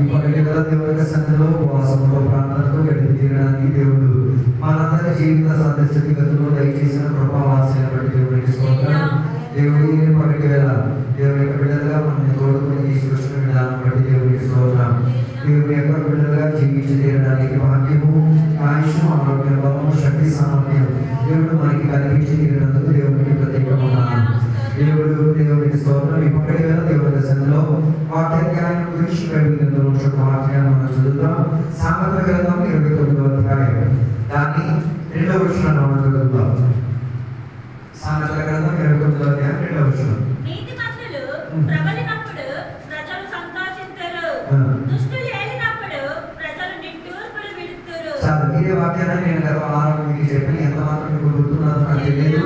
ఇప్పటికే కదా దేవుడి సన్నిధిలో ఉపవాసంలో ప్రార్థనతో గడిపి తీరడానికి దేవుడు మనందరి జీవిత స్థితిగతుల్లో దయచేసిన కృపావాసన బట్టి దేవుడికి స్తోత్రం. దేవుడి పగటి వేళ దేవుడి యొక్క బిడ్డలుగా మనల్ని తోడుకొని తీసుకొచ్చిన విధానం బట్టి దేవుడికి స్తోత్రం. దేవుడి యొక్క బిడ్డలుగా జీవించి తీరడానికి భాగ్యము, ఆయుష్, ఆరోగ్య, బలము, శక్తి, సామర్థ్యం దేవుడు మనకి కలిగించి తీరినందుకు దేవుడికి ప్రత్యేకమైన దేవుడికి స్తోత్రం. ఇప్పటి వేళ దేవుడి దశలో వాక్యాన్ని గురించి వాక్యాన్ని మనం చదువుతాం. సామెతల గ్రంథం 29వ అధ్యాయం దాన్ని 2వ వచనాన్ని మనం చదువుతాం. సామెతల గ్రంథం 29వ అధ్యాయం 2వ వచనం. నీతిమంతులు ప్రబలినప్పుడు ప్రజలు సంతోషింతురు, దుష్టులు ఏలినప్పుడు ప్రజలు నిట్టూర్పులు విడుతురు. చాలా ఇదే వాక్యాన్ని నేను గత వారం మీకు చెప్పి ఎంత మాత్రం మీకు గుర్తున్నదో నాకు తెలియదు.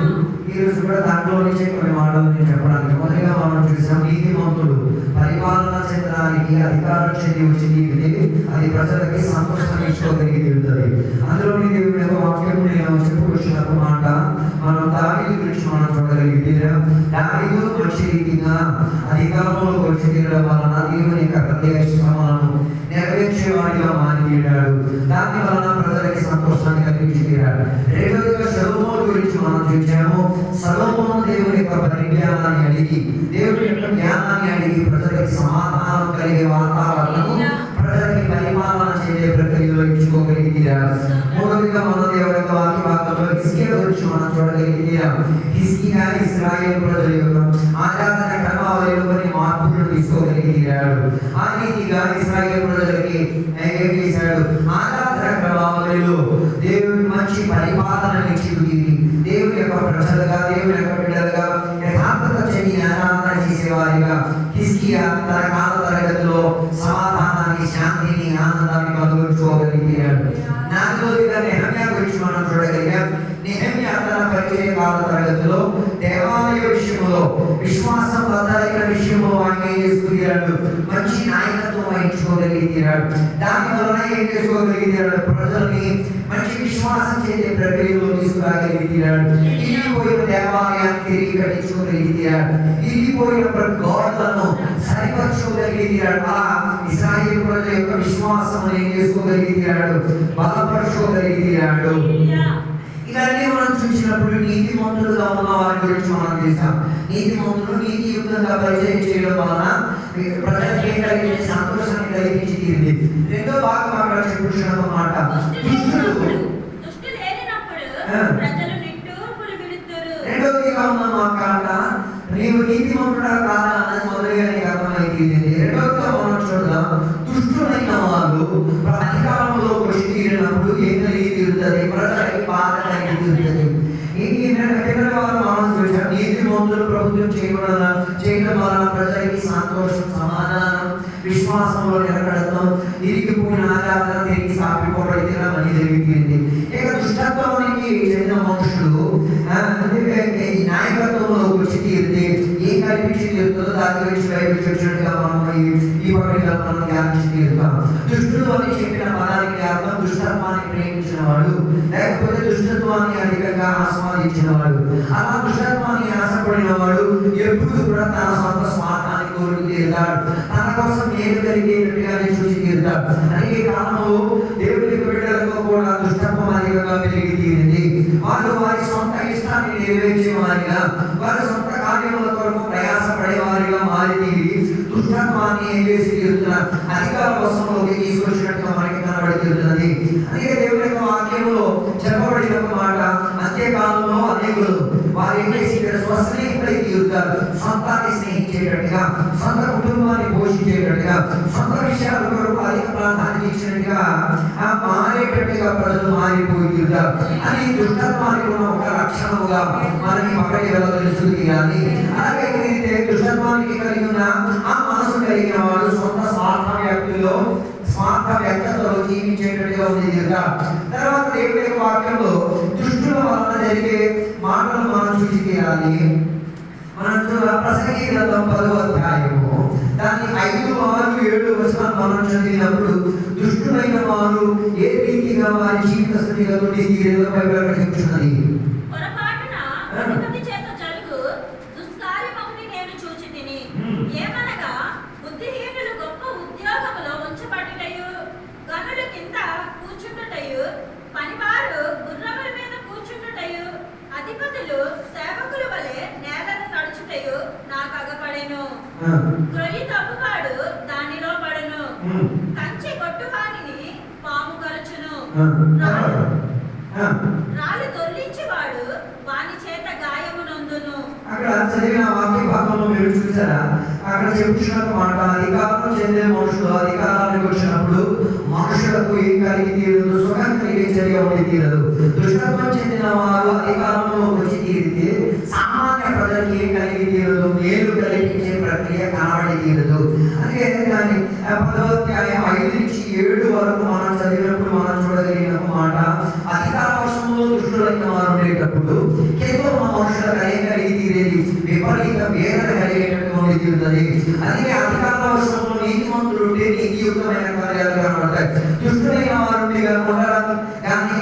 ఈ రోజు కూడా దాంట్లో నుంచే కొన్ని మాటలు నేను చెప్పడానికి మొదటిగా మనం చూసాం. నీతిమంతుడు పరిపాలన చెందడానికి అధికారం చెంది వచ్చి తీరితే అది ప్రజలకి సంతోషం ఇచ్చుకోగలిగి తీరుతుంది. అందులోని దేవుడి యొక్క వాక్యం నేను చెప్పుకొచ్చిన మాట మనం దావీదు గురించి మనం చూడగలిగితే దావీదు మంచి రీతిగా అధికారంలోకి వచ్చి తీరడం వలన దేవుని యొక్క ప్రత్యేక శ్రమలను నెరవేర్చేవాడిగా మారి తీరాడు. దాని వలన ప్రజలకి సంతోషాన్ని కలిగించి తీరాడు. రెండవదిగా సొలొమోను గురించి మనం చూసాము. సొలొమోను దేవుని యొక్క పరిజ్ఞానాన్ని అడిగి దేవుని యొక్క జ్ఞానాన్ని అడిగి ప్రజలకి సమాధానం కలిగే వాతావరణము ప్రజలకి పరిపాలన చేసే ప్రక్రియలో ఇచ్చుకోగలిగి తీరాడు. మూడవదిగా మన దేవుడి యొక్క వాక్య భాగంలో హిజ్కియా గురించి మనం చూడగలిగితే హిజ్కియా ఇశ్రాయేలు ప్రజల యొక్క ఆరాధన క్రమావళిలో కొన్ని మార్పులను తీసుకోగలిగి తీరాడు. ఆ రీతిగా ఇశ్రాయేలు ప్రజలకి ఏం చేశాడు? ఆరాధన క్రమావళిలో దేవుడి మంచి పరిపాలన ఇచ్చి దేవుని యొక్క ప్రజలుగా దేవుని యొక్క బిడ్డలుగా యథార్థత చెంది ఆరాధన చేసేవారిగా హిజ్కియా తన కాల తరగతిలో సమాధానాన్ని, శాంతిని, ఆనందాన్ని కలుగజేసుకోగలిగాడు. నాలుగవదిగా నెహెమ్యా గురించి మనం చూడగలిగాం. నెహెమ్యా తన పరిచయ కాల తరగతిలో దేవాలయ విషయంలో విశ్వాసం బద్దలైన విషయంలో ఆయన ఏం చేసుకున్నాడు? మంచి నాయకత్వం వహించుకోగలిగాడు. దాని వలన ఏం చేసుకోగలిగాడు? ప్రజల్ని మంచి విశ్వాసం చేసే ప్రక్రియలో తీసుకురాగలిగాడు. ఇరిగిపోయిన దేవాలయాన్ని తిరిగి కట్టించుకోగలిగాడు. ఇరిగిపోయిన గోడలను సరిపరచుకోగలిగాడు. అలా ఇశ్రాయేలు ప్రజల యొక్క విశ్వాసం ఏం చేసుకోగలిగాడు? బలపరచుకోగలిగాడు. ఇవన్నీ మనం చూసినప్పుడు నీతిమంతులుగా ఉన్న వారి గురించి మనం చేశాం. నీతిమంతులు నీతియుక్తంగా పరిచయం చేయడం వలన ప్రజలకి ఏం కలిగించి సంతోషాన్ని కలిగించి తీరింది. రెండో భాగం అక్కడ చెప్పుకున్న మాట రెండోదిగా ఉన్న మాట నీవు నీతిమంతుడా కాదా అన్నది మొదలుగా నీకు అర్థమైంది. రెండోదిగా మనం చూద్దాం. దుష్టులైన వాళ్ళు అధికారంలో వచ్చి తీరినప్పుడు ఏం కలిగి తీరుతుంది? ప్రజలకి బాధ కలిగి తీరుతుంది. మనం చూసాం. నీతిమంతులు ప్రభుత్వం చేయడం వలన ప్రజలకి సంతోషం, సమాధానం, విశ్వాసంలో నిలబడతాం. ఇరిగిపోయిన ఆరాధన తిరిగి స్థాపింపబడితే అని జరిగింది. ఇక దుష్టత్వానికి చెందిన మనుషులు నాయకత్వంలో వచ్చి తీరితే ఏం కల్పించి తీరుతుందో దాని గురించి బయటకు వచ్చినట్టుగా మనం ఈ పట్టికలో మనం ధ్యానించి తీరుతాం. దుష్టుడు అని చెప్పిన పదానికి అర్థం దుష్టత్వాన్ని ప్రేమించిన వాడు, లేకపోతే దుష్టత్వాన్ని అధికంగా ఆస్వాదించిన వాడు. అలా దుష్టత్వాన్ని ఆశపడిన వాడు ఎప్పుడు కూడా తన సొంత స్వార్థాన్ని కోరుకు తీరుతాడు. తన కోసం ఏది కలిగేటట్టుగానే చూసి తీరుతాడు. అనేక కాలంలో దేవుడి బిడ్డలతో కూడా దుష్టత్వం అధికంగా పెరిగి తీరింది. వారు వారి సొంత ఇష్టాన్ని నెరవేర్చే వారిగా, వారి సొంత కార్యముల కొరకు ప్రయాసపడే వారిగా మారి తీరి దుష్టత్వాన్ని ఏం చేసి తీరుతున్నారు? అధికార వశంలోకి తీసుకొచ్చినట్టుగా మనకి కనబడి తీరుతున్నది. అందుకే దేవుడి యొక్క వాక్యంలో చెప్పబడిన ఒక మాట, అంత్యకాలంలో అనేకులు వారు ఏం చేసి స్వస్నేహితులై తీరుతారు. సొంతాన్ని స్నేహించేటట్టుగా, సొంత కుటుంబాన్ని పోషించేటట్టుగా, సొంత విషయాల కొరకు అధిక ప్రాధాన్యత ఇచ్చినట్టుగా మారేటట్టుగా ప్రజలు మారిపోయి తీరుతారు. అని దుష్టత్వానికి ఉన్న ఒక లక్షణముగా మనకి పక్కకి వెళ్ళదలుస్తుంది. కానీ అలాగే దుష్టత్వానికి కలిగి ఉన్న ఆ మనసు కలిగిన వాడు సొంత స్వార్థ వ్యక్తతో జీవించేటట్టుగా ఉంది. తర్వాత దేవుడి యొక్క వాక్యంలో దుష్టుల వలన జరిగే మాటలు మనం చూసి తీరాలి. మనం ప్రసంగి గ్రంథం 10వ అధ్యాయము దాన్ని 5, 6, 7 వచనాలు మనం చదివినప్పుడు దుష్టులైన వారు ఏ రీతిగా వారి జీవిత స్థితిగతులు చెప్తున్నది. ఏమనగా బుద్ధిహీనులు గొప్ప ఉద్యోగములో ఉంచబడి గొయ్యి తవ్వువాడు దానిలో పడును, కంచె కొట్టువానిని పాము కరచును, రాళ్ళు దొర్లించేవాడు వాని చేత గాయము నొందును. అక్కడ చదివిన వాక్య భాగంలో మీరు చూసారా, అక్కడ చెప్పుచున్న మాట, అధికారం చెందే మనుషులు అధికారానికి వచ్చినప్పుడు మనుషులకు ఏం కలిగి తీరదు, సుఖం కలిగే చర్య ఉండి తీరదు. దుష్టత్వం చెందిన వారు అధికారంలో వచ్చి తీరితే సామాన్య ప్రజలకు ఏం కలిగి తీరదు, మేలు కలిగించే ప్రక్రియ కనబడి తీరదు. అందుకే దాని 10వ అధ్యాయం 5 నుంచి 7 వరకు మనం చదివినప్పుడు మనం చూడగలిగిన మాట, అధికార వర్షంలో దుష్టులైన వారు ఉండేటప్పుడు కేవలం మనుషులకు ఏం కలిగి తీరేది, విపరీత వేదన కలిగేటటువంటి తీరుతుంది. అందుకే అధికార వర్షంలో నీతిమంతులు ఉంటే నీతియుక్తమైన కార్యాలు కనబడతాయి. దుష్టులైన వారు కానీ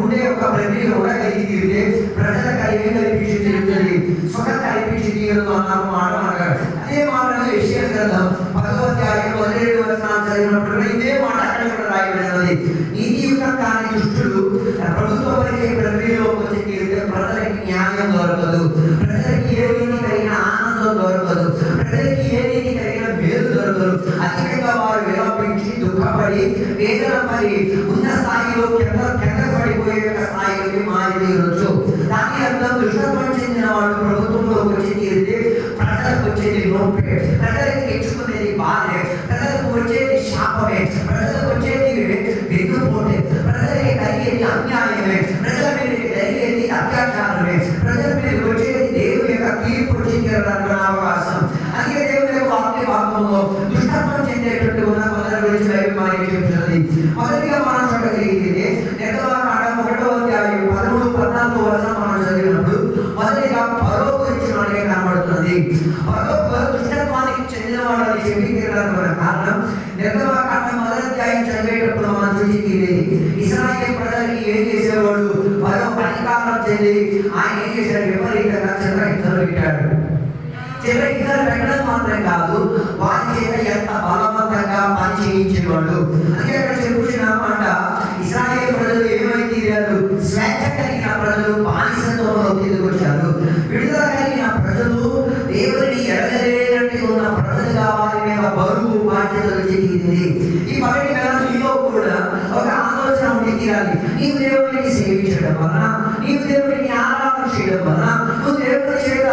ఉండే ఒక ప్రక్రియ కూడా కలిగి తీరితే ప్రజలకు ఏం కల్పించి తీరుతుంది, సుఖం కల్పించి తీరదు అన్న మాట మనకు. అదే మాటను యెషయా గ్రంథం 10వ అధ్యాయం 17 వచనాలు చదివినప్పుడు ఇదే మాట అక్కడ కూడా రాయబడినది. నీతియుక్తం కాని దుష్టులు ప్రభుత్వ పరిచయ ప్రక్రియలోకి వచ్చి తీరితే ప్రజలకి న్యాయం దొరకదు, ప్రజలకి ఏ రీతి కలిగిన ఆనందం దొరకదు, ప్రజలకి ఏ రీతి కలిగిన మేలు దొరకదు. అధికంగా వారు విలపించి దుఃఖపడి వేదన పడి ఉన్న స్థాయిలో కింద పడిపోయే స్థాయిలోకి మారి తీరొచ్చు. దాని అర్థం దుష్టత్వం చెందిన వాళ్ళు ప్రభుత్వంలో వచ్చి తీరితే ప్రజలకు వచ్చేది నొప్పి, ప్రజలకు తెచ్చుకునేది బాధే, ప్రజలకు వచ్చేది శాపమే, ప్రజలకు వచ్చేది వెన్నుపోటే, ప్రజలకి కలిగేది అన్యాయమే, ప్రజల మీద కలిగేది అత్యాచారమే, ప్రజల మీద వచ్చేది దేవుని యొక్క తీర్పు వచ్చి తీరడానికి అవకాశం. అందుకే దేవుని యొక్క వాక్య భాగంలో దుష్టత్వం చెందేటట్టు ఉన్న కొందరి గురించి మనకి చెప్తున్నది. మొదటిగా మనం చూడగలిగితే నిర్గమకాండం 1వ అధ్యాయం 13, 14 వచనం మనం చదివినప్పుడు మొదటిగా ఫరో గురించి మనకి కనబడుతుంది. ఫరో దుష్టత్వానికి చెందినవాడు అని చెప్పి తీరడానికి కారణం, నిర్గమకాండం 1వ అధ్యాయం చదివేటప్పుడు మనం చూసి తీరేది ఇశ్రాయేలు ప్రజలకి ఏం చేసేవాడు, ఫరో అధికారం చెంది ఆయన ఏం చేశాడు, విపరీతంగా చిత్రహింసలు పెట్టాడు. చిత్రహింసలు పెట్టడం మాత్రం కాదు, వారి చేత ఎంత బలవంతంగా పని చేయించేవాడు. అందుకే అక్కడ చెప్పుకున్నమాట, ఇశ్రాయేలు ప్రజలు ఏమైతే తీరారు, స్వేచ్ఛ కలిగిన ప్రజలు బానిసత్వంలో తీసుకొచ్చారు. విడుదల కలిగిన ప్రజలు దేవుడిని ఎడగలేనట్టు ఉన్న ప్రజలుగా వారి మీద బరువు బాధ్యతలు చేయింది. ఈ పగటి వేళ నీలో కూడా ఒక ఆలోచన ఉండి తీరాలి. నీవు దేవుడిని సేవించడం వలన, నీవు దేవుడిని ఆరాధన చేయడం వలన, నువ్వు దేవుడి చేత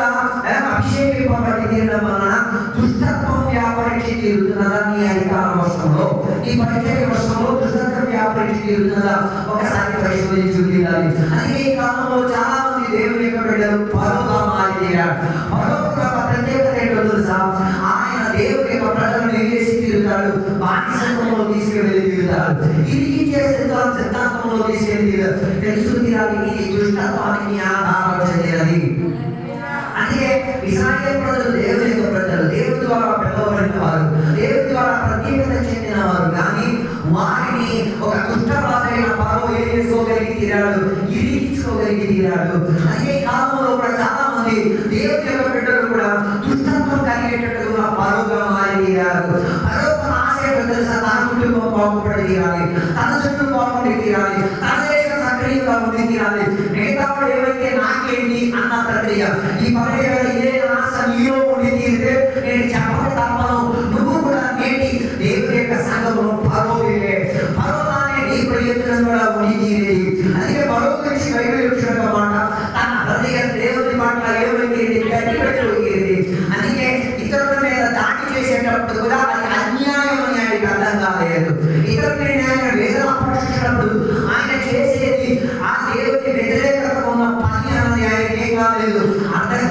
అభిషేకింపబడి తీరడం వలన దుష్టత్వం వ్యాపరించి తీరుతున్నదా నీ అధికార వర్షంలో, నీ పరిచయ వర్షంలో దుష్టత్వం వ్యాపరించి తీరుతున్నదా ఒకసారి పరిశోధించి తీరాలి. అందుకే ఈ కాలంలో చాలా మంది దేవుని యొక్క బిడ్డలు ఫరోగా మారి తీరారు. ఫరో యొక్క ప్రత్యేకత ఏంటో తెలుసా, ఆయన దేవుని యొక్క ప్రజలను ఏం చేసి తీరుతాడు, బానిసత్వంలో తీసుకెళ్ళి తీరుతాడు, ఇరికించే సిద్ధాంతంలో తీసుకెళ్ళి తెలుసు తీరాలి. ఇది దుష్టత్వానికి ఆధారం చెందినది. అందుకే ఇశ్రాయేలు ప్రజలు దేవుని యొక్క ప్రజలు, దేవుని ద్వారా పిలవబడిన వారు, దేవుని ద్వారా ప్రత్యేకత చెందిన వారు. కానీ వారిని ఒక దుష్టరాజైన ఫరో ఏం చేసుకోగలిగి తీరాడు, ఇరికించుకోగలిగి తీరాడు. అదే కాలంలో కూడా చాలా మంది దేవుని యొక్క బిడ్డలు కూడా దుష్టత్వం కలిగేటట్టుగా ఫరోగా మారి తీరారు. ఫరో తన ఆశ తెలుసా, తన కుటుంబం బాగుపడి తీరాలి, తన చుట్టూ బాగుండి తీరాలి, తన దేశం సక్రియంగా ఉండి తీరాలి, మిగతా ఏమైతే నాకేంటి అన్న ప్రక్రియ. ఈ పగటి ఇదే ఆశ నీలో ఉండి తీరితే నేను చెప్పక తప్పను, నువ్వు కూడా నేటి దేవుని యొక్క సంఘంలో ఫరోవే, ఫరోనే నీ ప్రయత్నం కూడా ఉండి తీరేది. అందుకే ఫరో గురించి బైబిల్ వచ్చిన మాట, తన హృదయం దేవుని పట్ల ఏమైతే గట్టిపెట్టుకోగలిగింది. అందుకే ఇతరుల మీద దాడి చేసేటప్పుడు కూడా అది అన్యాయం అని ఆయనకి అర్థం కాలేదు. ఇతరుల మీద ఆయన వేదన ప్రశ్నించినప్పుడు ఆయన చేసేది ఆ దేవుని వ్యతిరేకత ఉన్న పని అన్నది ఆయనకి ఏం కాలేదు, అర్థం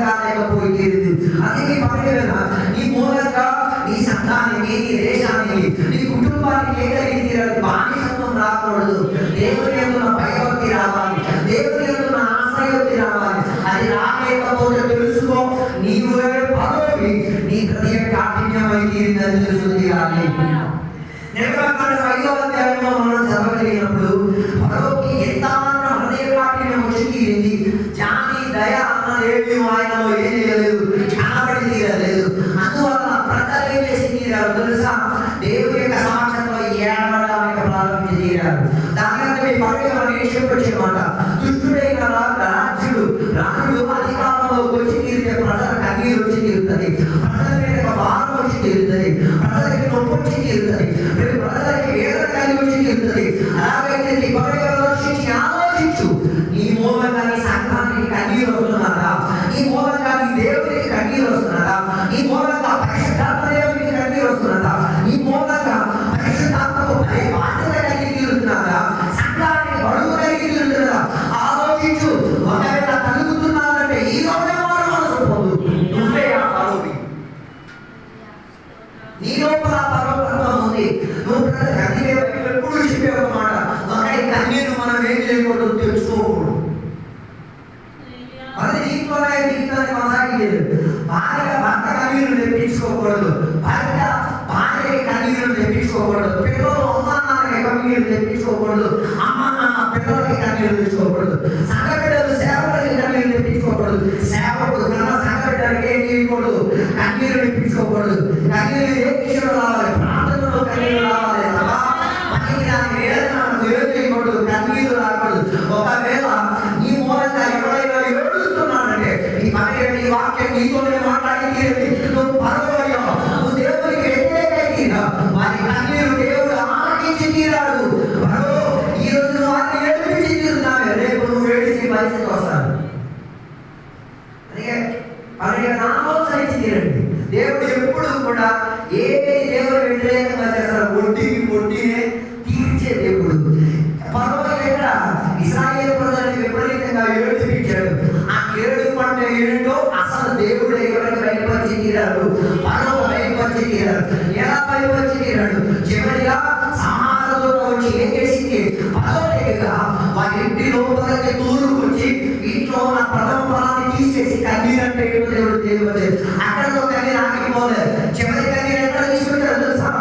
కాలేకపోయింది. అందుకే పర్లేదు నీ మూలంగా నీ సంఘానికి, నీ దేశానికి, నీ కుటుంబానికి ఏ కలిగి తీరాలి, బానిసత్వం రాకూడదు. దేవుని యొక్క భయభక్తి రావాలి, దేవుని యొక్క ఆశ్రయభక్తి రావాలి. అది రాలేకపోతే తెలుసుకో, నీవే పదవి నీ హృదయం కాఠిన్యమై తీరిందని తెలుసు తీరాలి. నిర్గమకాండం 5వ అధ్యాయంలో మనం చదవగలిగినప్పుడు ఫరోకి ఎంత మాత్రం హృదయ కాఠిన్యం వచ్చి తీరింది, జాలి దయ అన్నదేమి ఆయనలో ఏం చేయలేదు, కనబడి తీరలేదు. అందువల్ల ప్రజలు ఏం చేసి తీరారు తెలుసా, దేవుని యొక్క సమక్షంలో ఏడవడానికి ప్రారంభించి తీరారు. దాని మీ పక్కన మనం ఏం చెప్పొచ్చేమాట, దుష్టుడైన రాజుడు అధికారంలో వచ్చి తీరితే ప్రజల కన్నీరు వచ్చి తీరుతుంది, ప్రజల మీద తీరుతుంది, ప్రతి ప్రజలకి వేదన కలిగించి తీరుతుంది. అలాగైతే నీ కొరకు ఆలోచించి ఆలోచించు. నీ మూలంగా నీ సంఘానికి కన్నీరు వస్తున్నదా? నీ మూలంగా నీ దేవునికి కన్నీరు వస్తున్నదా? నీ మూలంగా పరిశుద్ధాత్మ దేవునికి కన్నీరు వస్తున్నదా? నీ మూలంగా పరిశుద్ధాత్మకు బాధ్యత కలిగి తీరుతున్నదా? సంఘానికి బడుగు కలిగి తీరుతున్నదా? ఆలోచించు. ఒకవేళ కలుగుతున్నారంటే ఈ రోజే వారు మనసు పొందు. నువ్వే ఆ పరువు, నీ లోపల పరమపర్వం ఉంది. నువ్వు ఎప్పుడు చెప్పే ఒక మాట, ఒకటి కన్నీరు మనం ఏం చేయకూడదు, తెలుసుకోకూడదు. అది దీంట్లోనే జీవితాన్ని కొనసాగించలేదు. భార్య భర్త కన్నీరు తెప్పించుకోకూడదు, భర్త భార్య కన్నీరు తెప్పించుకోకూడదు, పిల్లలు అమ్మ నాన్నకి కన్నీరు తెప్పించుకోకూడదు, అమ్మ నాన్న పిల్లలకి కన్నీరు తెచ్చుకోకూడదు, సంఘ బిడ్డలు సేవకులకి కన్నీరు తెప్పించుకోకూడదు, సేవకుడు కన్నా సంఘ బిడ్డలకి ఏం చేయకూడదు, కన్నీరు తెప్పించుకోకూడదు. కన్నీరు ఏ విషయంలో రావాలి? ప్రార్థనలో కన్నీరు రావాలి తప్ప మనకి దాని వేదన ఏం చేయకూడదు, కన్నీరు రాకూడదు. ఒకవేళ నీ మూలంగా ఎవరైనా ఏడుస్తున్నాడంటే ఈ పని నీ వాక్యం నీతోనే మాట్లాడి నువ్వు పరవయ్యా, నువ్వు దేవునికి వ్యతిరేకంగా వారి కన్నీరు దేవుడు ఆలకించి తీరాడు. ఈ రోజు నువ్వు వారిని ఏడిపించి తీరుతున్నావే, రేపు నువ్వు ఏడిచి పరిస్థితి వస్తాడు. అందుకే పని ఆలోచన ఇచ్చి తీరండి. దేవుడు ఎప్పుడు కూడా ఏది దేవుడు వ్యతిరేకంగా చేస్తారు, వడ్డీకి వడ్డీనే తీర్చే దేవుడు. పర్వతం ఎక్కడ ఇశ్రాయేలు ప్రజల్ని విపరీతంగా ఏడిపించాడు. ఆ ఏడుపు అంటే ఏంటో అసలు దేవుడు ఎవరికి బయలుపరిచి తీరాడు, పర్వతం బయలుపరిచి తీరాడు. ఎలా బయలుపరిచి తీరాడు? చివరిగా సమాజంలో వచ్చి ఏం చేసింది? పర్వతంగా వారి ఇంటి లోపలికి తూరుకొచ్చి ఇంట్లో ఉన్న ప్రథమ ఫలాన్ని తీసేసి కన్నీరు అంటే దేవుడు తెలియదు. అక్కడతో కన్నీరు ఆగిపోలేదు. చివరి కన్నీరు ఎక్కడ తీసుకుంటారు తెలుసా?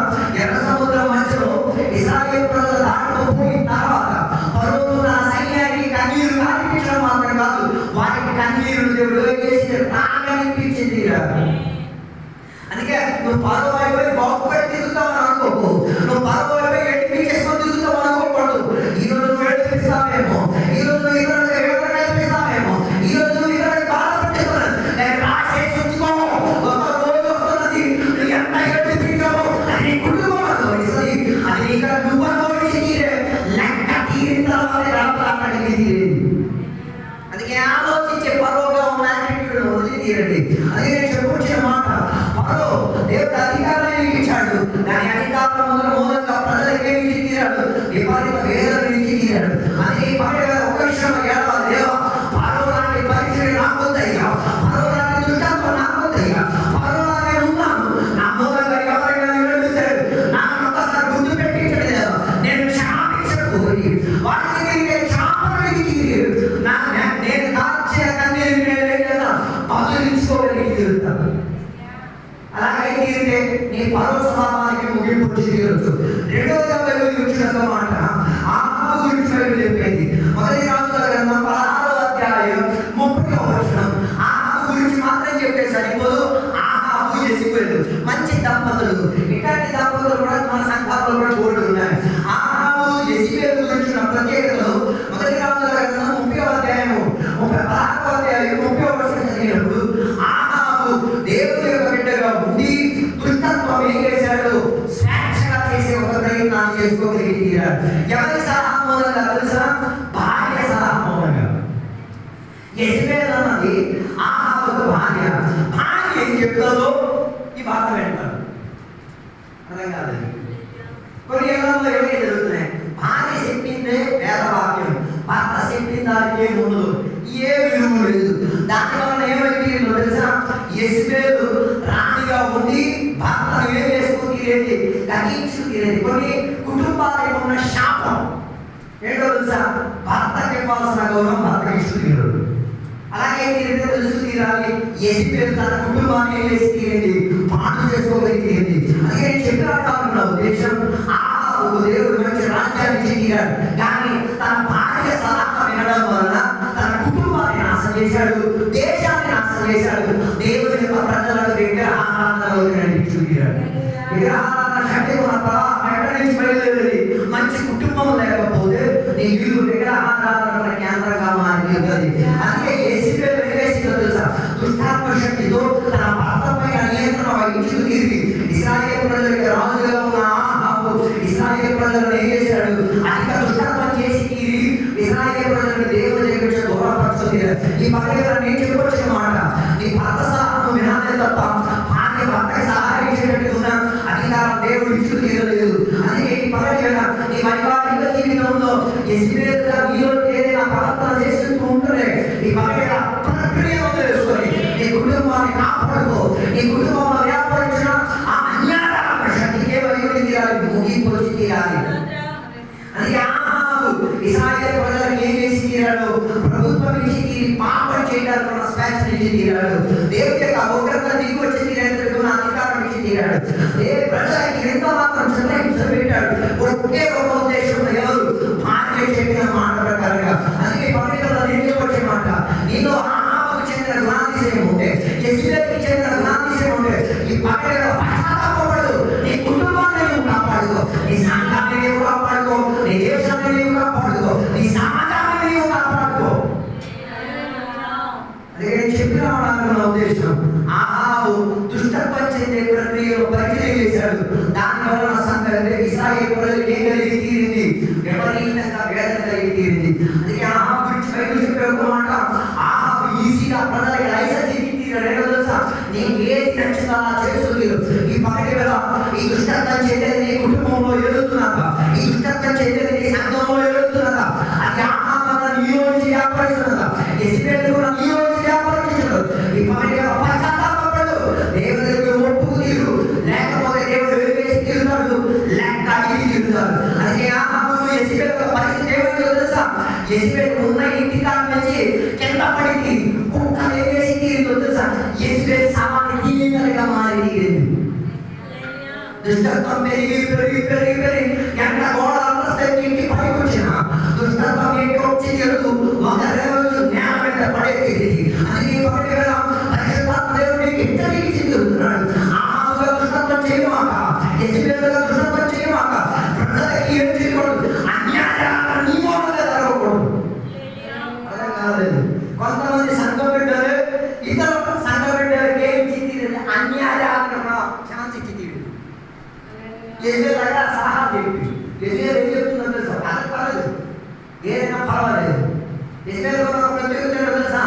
ఎర్ర సముద్రం మధ్యలో ఇశ్రాయేలు ప్రజలు దాటుకుపోయిన తర్వాత పర్వతం తన సైన్యానికి కన్నీరు కానిపించడం మాత్రం కాదు, వారికి కన్నీరు దేవుడు చేసి తాగనిపించింది. అందుకే నువ్వు పరువు అయిపోయి బాగుపడి తిరుగుతావని అనుకోకు, నువ్వు పరువు అయిపోయి ఏడిపించేసుకొని తిరుగుతావు అనుకోకూడదు. ఈరోజు నువ్వు ఏడిపిస్తావేమో, ఈరోజు నువ్వు ఇతరులకు ఎవరు నేర్పిస్తావేమో, ఈరోజు నువ్వు ఇతరులకు బాధపడుతున్నావు. నేను రాసేసి ఉంచుకోము, ఒక రోజు వస్తున్నది నువ్వు ఎంత ఏడిపించావో అది కుటుంబం అనుభవిస్తుంది. అది ఇక్కడ నువ్వు అనుభవించి తీరే లెక్క తీరిన తర్వాత రాత్రి తీరేది. అందుకే ఆలోచించే పరువుగా ఉన్న యాటిట్యూడ్ వదిలి తీరండి. అందుకే నేను చెప్పుకొచ్చిన మాట, పరువు దేవుడు అధికారాన్ని ఇచ్చాడు, దాని అధికారం మూలంగా ప్రజలకు ఏమి తీరాడు? విపరీత వేదన నుంచి తీరాడు. అది ఒక విషయం ఏడవాలి, దేవా పరువు లాంటి పరిస్థితి నాకొద్దయ్యా, పరువు లాంటి దుష్టత్వం నాకొద్దయ్యా, పరువు లాగా ఉన్నాను, నా మూలంగా ఎవరైనా ఏడుస్తాడు, నాకు ఒక్కసారి గుర్తు పెట్టించలేదు, నేను క్షాపించకపోయి వాటికి నేను క్షాపణకి తీరు నేను దాచిన కన్నీరు నేను బదులించుకోగలిగి తీరుతాను. అలాగే తీరితే నీ పర్వ స్వభావానికి ముగింపు వచ్చి తీరవచ్చు. రెండవదిగా బైబిల్ వచ్చిన మాట ఆహాబు గురించి బైబిల్ చెప్పింది. మొదటి రాజుల గ్రంథం 16వ అధ్యాయం 30వ వచనం. ఆహాబు గురించి మాత్రం చెప్తే సరిపోదు, ఆహాబు యెజబెలు మంచి దంపతులు. ఇట్లాంటి దంపతులు కూడా మన సంఘాల్లో కూడా బోర్డు ఉన్నాయి. ఆహాబు యెజబెలు గురించి ఉన్న ప్రత్యేకతలు మొదటి రాజుల గ్రంథం 30వ అధ్యాయం 16వ అధ్యాయం 30వ వచనం చదివినప్పుడు ఆహాబు దేవుని యొక్క బిడ్డగా ఉండి దుష్టత్వం ఏం చేశాడు? స్వేచ్ఛగా చేసే ఒక ప్రయత్నాన్ని చేసుకోగలిగి తీరాడు. ఎవరి సలహా మూలంగా తెలుసా? భార్య సలహా మూలంగా. యెజబెల్ అన్నది ఆహాబుకు భార్య. భార్య ఏం చెప్తారో ఈ భార్త వింటారు. అర్థం కాదు. కొన్ని ఏళ్ళలో ఏమీ జరుగుతున్నాయి, భార్య చెప్పిందే వేదవాక్యం, భర్త చెప్పిన దానికి ఏమి ఉండదు, ఏ విలువ లేదు. దానివల్ల ఏమైంది తెలుసా? యెజబెలు రాణిగా ఉండి భర్తను ఏం చేసుకుని తీరేది? గతించు తీరేది. కొన్ని కుటుంబాలకు ఉన్న శాపం ఏంటో తెలుసా? భర్తకి ఇవ్వాల్సిన గౌరవం భర్తకి ఇస్తూ తీరదు. అలాగే తీరితే తెలుసు తీరాలి. యెజబెలు తన కుటుంబాన్ని ఏం చేసి తీరేది? పాటు చేసుకోగలిగి తీరేది. అలాగే నేను చెప్పినట్టు నా ఉద్దేశం, ఆహాబు దేవుడు మంచి రాజ్యాన్ని తీరాడు, కానీ తన భార్య సలహా వినడం వలన తన కుటుంబాన్ని నాశనం చేశాడు, దేశాన్ని నాశనం చేశాడు, దేవుని యొక్క ప్రజలను విగ్రహారాధనలోకి నడిపించుకున్నాడు. విగ్రహారాధన కంటే ఎక్కడి నుంచి బయలుదేరి మంచి కుటుంబం లేకపోతే నీ ఇల్లు విగ్రహారాధన కేంద్రంగా మారిపోతుంది. అందుకే యెజబెలు తెలుసా? దుష్టాత్మ శక్తితో తన భర్తపై నియంత్రణ వహించుకు తీరి ఇశ్రాయేలు ప్రజలకి రాజుగా ఉన్న ప్రజలను ఏం చేశాడు? అధిక దుష్టత్వం చేసి తీరి ఇశ్రాయేలు ప్రజలను దేవుని దగ్గర నుంచి దూరపరుచుతుంది. ఈ పగటివేళ నేను చెప్పొచ్చిన మాట, నీ భర్త సహాయం వినాలే తప్ప భార్య భర్తకి సహాయం చేసేటట్టు ఉన్న అధికారం దేవుడు ఇచ్చు తీరలేదు. అందుకే ఈ పగటివేళ నీ వైవాహిక జీవితంలో యెజబెలుగా నీలో ఏదైనా ప్రవర్తన చేస్తూ ఉంటే ఈ పగటివేళ ప్రక్రియను తెలుసుకొని నీ కుటుంబాన్ని కాపాడుకో. నీ కుటుంబంలో వ్యాపారించిన ఆ అన్యాయ శక్తికి వైద్యుడి తీరాలి, ముగింపు వచ్చి తీరాలి. అందుకే ఇశ్రాయేలు ప్రజలకు ఏం చేసి తీరాడు? ప్రభుత్వం నుంచి తీరి పాపం చేయడానికి ఉన్న స్వేచ్ఛ నుంచి తీరాడు. దేవుడి యొక్క ఉగ్రత దిగి వచ్చి తీరేందుకు అధికారం ఇచ్చి తీరాడు. ప్రజలకి ఎంత మాత్రం పెట్టాడు. ఒకే ఒక ఉద్దేశంలో ఎవరు? భార్య చెప్పిన మాట ప్రకారంగా. అందుకే పవిత్రత నేను వచ్చే మాట, నీలో ఆహాకు చెందిన గుణాతిశయం ఉంటే, యెజబెలుకి చెందిన గుణాతిశయం ఉంటే ఈ పగటిలో పశ్చాత్తాపపడు. నీ కుటుంబాన్ని నువ్వు కాపాడుకో, నీ సంఘాన్ని నీవు కాపాడుకో, నీ దేశాన్ని నీవు కాపాడుకో, నీ సమాజాన్ని నీవు కాపాడుకో. అదే నేను చెప్పిన వాళ్ళ ఉద్దేశం. ఆహాబు దుష్టత్వం చెందే ప్రక్రియలో పరిచయం చేశాడు. దాని వలన సంగతి ఇశ్రాయేలు ప్రజలకు ఏం కలిగి తీరింది? విపరీతంగా వేదన కలిగి తీరింది. అందుకే ఆహాబు గురించి బైబిల్ చెప్పే ఒక మాట, ఆహాబు ఈజీగా ప్రజలకి లైసెన్స్ ఇచ్చి తీరాడు. తెలుసా? నీకు ఏది నచ్చుతానా చేస్తుంది. ఈ పగటి వేళ ఈ దుష్టత్వం చేసేది నీ కుటుంబంలో ఎదుగుతున్నదా? ఈ దుష్టత్వం చేసేది నీ సంఘంలో ఎదుగుతున్నదా? అది ఆహాబు నీలో నుంచి వ్యాపారిస్తున్నదా? యెజబెలు కూడా నీలో నుంచి వ్యాపారించదు. ఈ పగటి వేళ పశ్చాత్తాపపడు, దేవుడికి ఒప్పుకు తీరు, లేకపోతే దేవుడు వేసి తీరుతాడు, లేక అడిగి తీరుతాడు. అందుకే ఆహాబు యెజబెలు పరిస్థితి ఏమైందో తెలుసా? యెజబెలు ఉన్న ఇంటి కాడ నుంచి కింద పడింది, కుక్కలు ఏం చేసి తీరిందో తెలుసా? యెజబెలు సామాన్య జీవితంగా మారి తీరింది. దుష్టత్వం పెరిగి పెరిగి పెరిగి పెరిగి ఎంత గోడలు ఇంటి పైకి వచ్చిన దుష్టత్వం ఇంటి వచ్చి తీరుతూ ఒక రోజు నేల మీద పడేది. అందుకే ఒకటి వేళ పరిశుద్ధాత్మ దేవుడికి హెచ్చరించి తీరుతున్నాడు. ఆహాబుగా దుష్టత్వం చేయమాక, యెజబెలుగా దుష్టత్వం చేయమాక, ప్రజలకి ఏం చేయకూడదు, అన్యాయాలను నీ మూలంగా జరగకూడదు. అర్థం కాలేదు. కొంతమంది సంఘం బిడ్డలు ఇతర సంఘ బిడ్డలకి ఏం తీరింది? అన్యాయాలను ఛాన్స్ ఇచ్చి తీరు. యెజబెలు సలహా చెప్పి యెజబెలు ఏం చెప్తుందో తెలుసా? అది పర్వాలేదు, ఏదైనా పర్వాలేదు. యెజబెలు తెలుసా?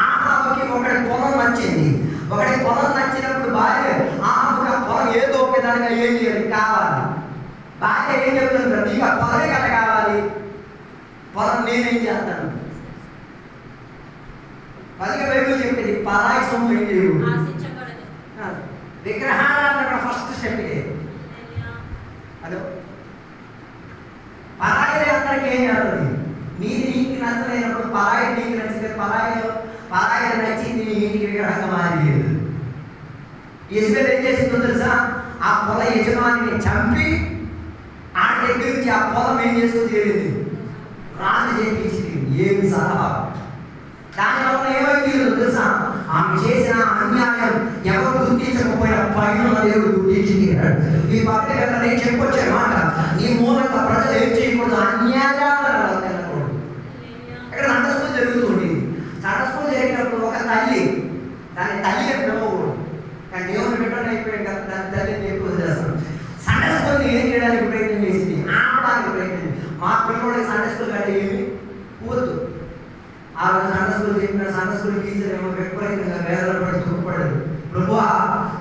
ఆహాబుకి ఒకటి పొలం నచ్చింది. ఒకటి పొలం నచ్చినప్పుడు భార్య ఆహాబుకి ఆ పొలం ఏదో ఒక దానిగా ఏం చేయాలి? కావాలి. భార్య ఏం చెప్తుంది? నీకు ఆ పొలమే కదా కావాలి, పొలం నేనేం చేస్తాను. పదిగా బైబిల్ చెప్పింది పరాయి సొమ్ము ఏం చేయవు, విగ్రహారాధన ఫస్ట్ స్టెప్ ఇదే. అదో పరాయి అందరికి ఏం చేస్తుంది? నీకు నచ్చలేనప్పుడు పరాయి నీకు నచ్చితే పరాయి నచ్చింది నీ ఇంటికి విగ్రహంగా మారియదు. యెజబెలు ఏం చేసిందో తెలుసా? ఆ పొల యజమానిని చంపి ఆ దగ్గర నుంచి ఆ పొలం ఏం చేసుకుని తీరింది? రాజు చేయించింది. ఏమి సలహా! దానివల్ల ఏమైంది తెలుసా? ఆమె చేసిన అన్యాయం ఎవరు గుర్తించకపోయినా పైన దేవుడు గుర్తించి తీరాడు. ఈ పక్కన కదా నేను చెప్పొచ్చే మాట, నీ మూలంగా ప్రజలు ఏం చేయకూడదు? అన్యాయాలను తినకూడదు. ఇక్కడ సండే స్కూల్ జరుగుతుంది. సండే స్కూల్ జరిగినప్పుడు ఒక తల్లి దాని తల్లి అని పిలవకూడదు, కానీ దేవుని బిడ్డలు అయిపోయాడు కదా, దాని తల్లిని ఎక్కువ చేస్తాం. సండే స్కూల్ని ఏం చేయడానికి ప్రయత్నం చేసింది? ఆపడానికి ప్రయత్నం. మా పిల్లలకి సండే స్కూల్ కంటే ఏమి వద్దు. ఆ రోజు సండే స్కూల్ చెప్పిన సండే స్కూల్ టీచర్ ఏమో విపరీతంగా వేదన పడి దుఃఖపడదు. ప్రభువా,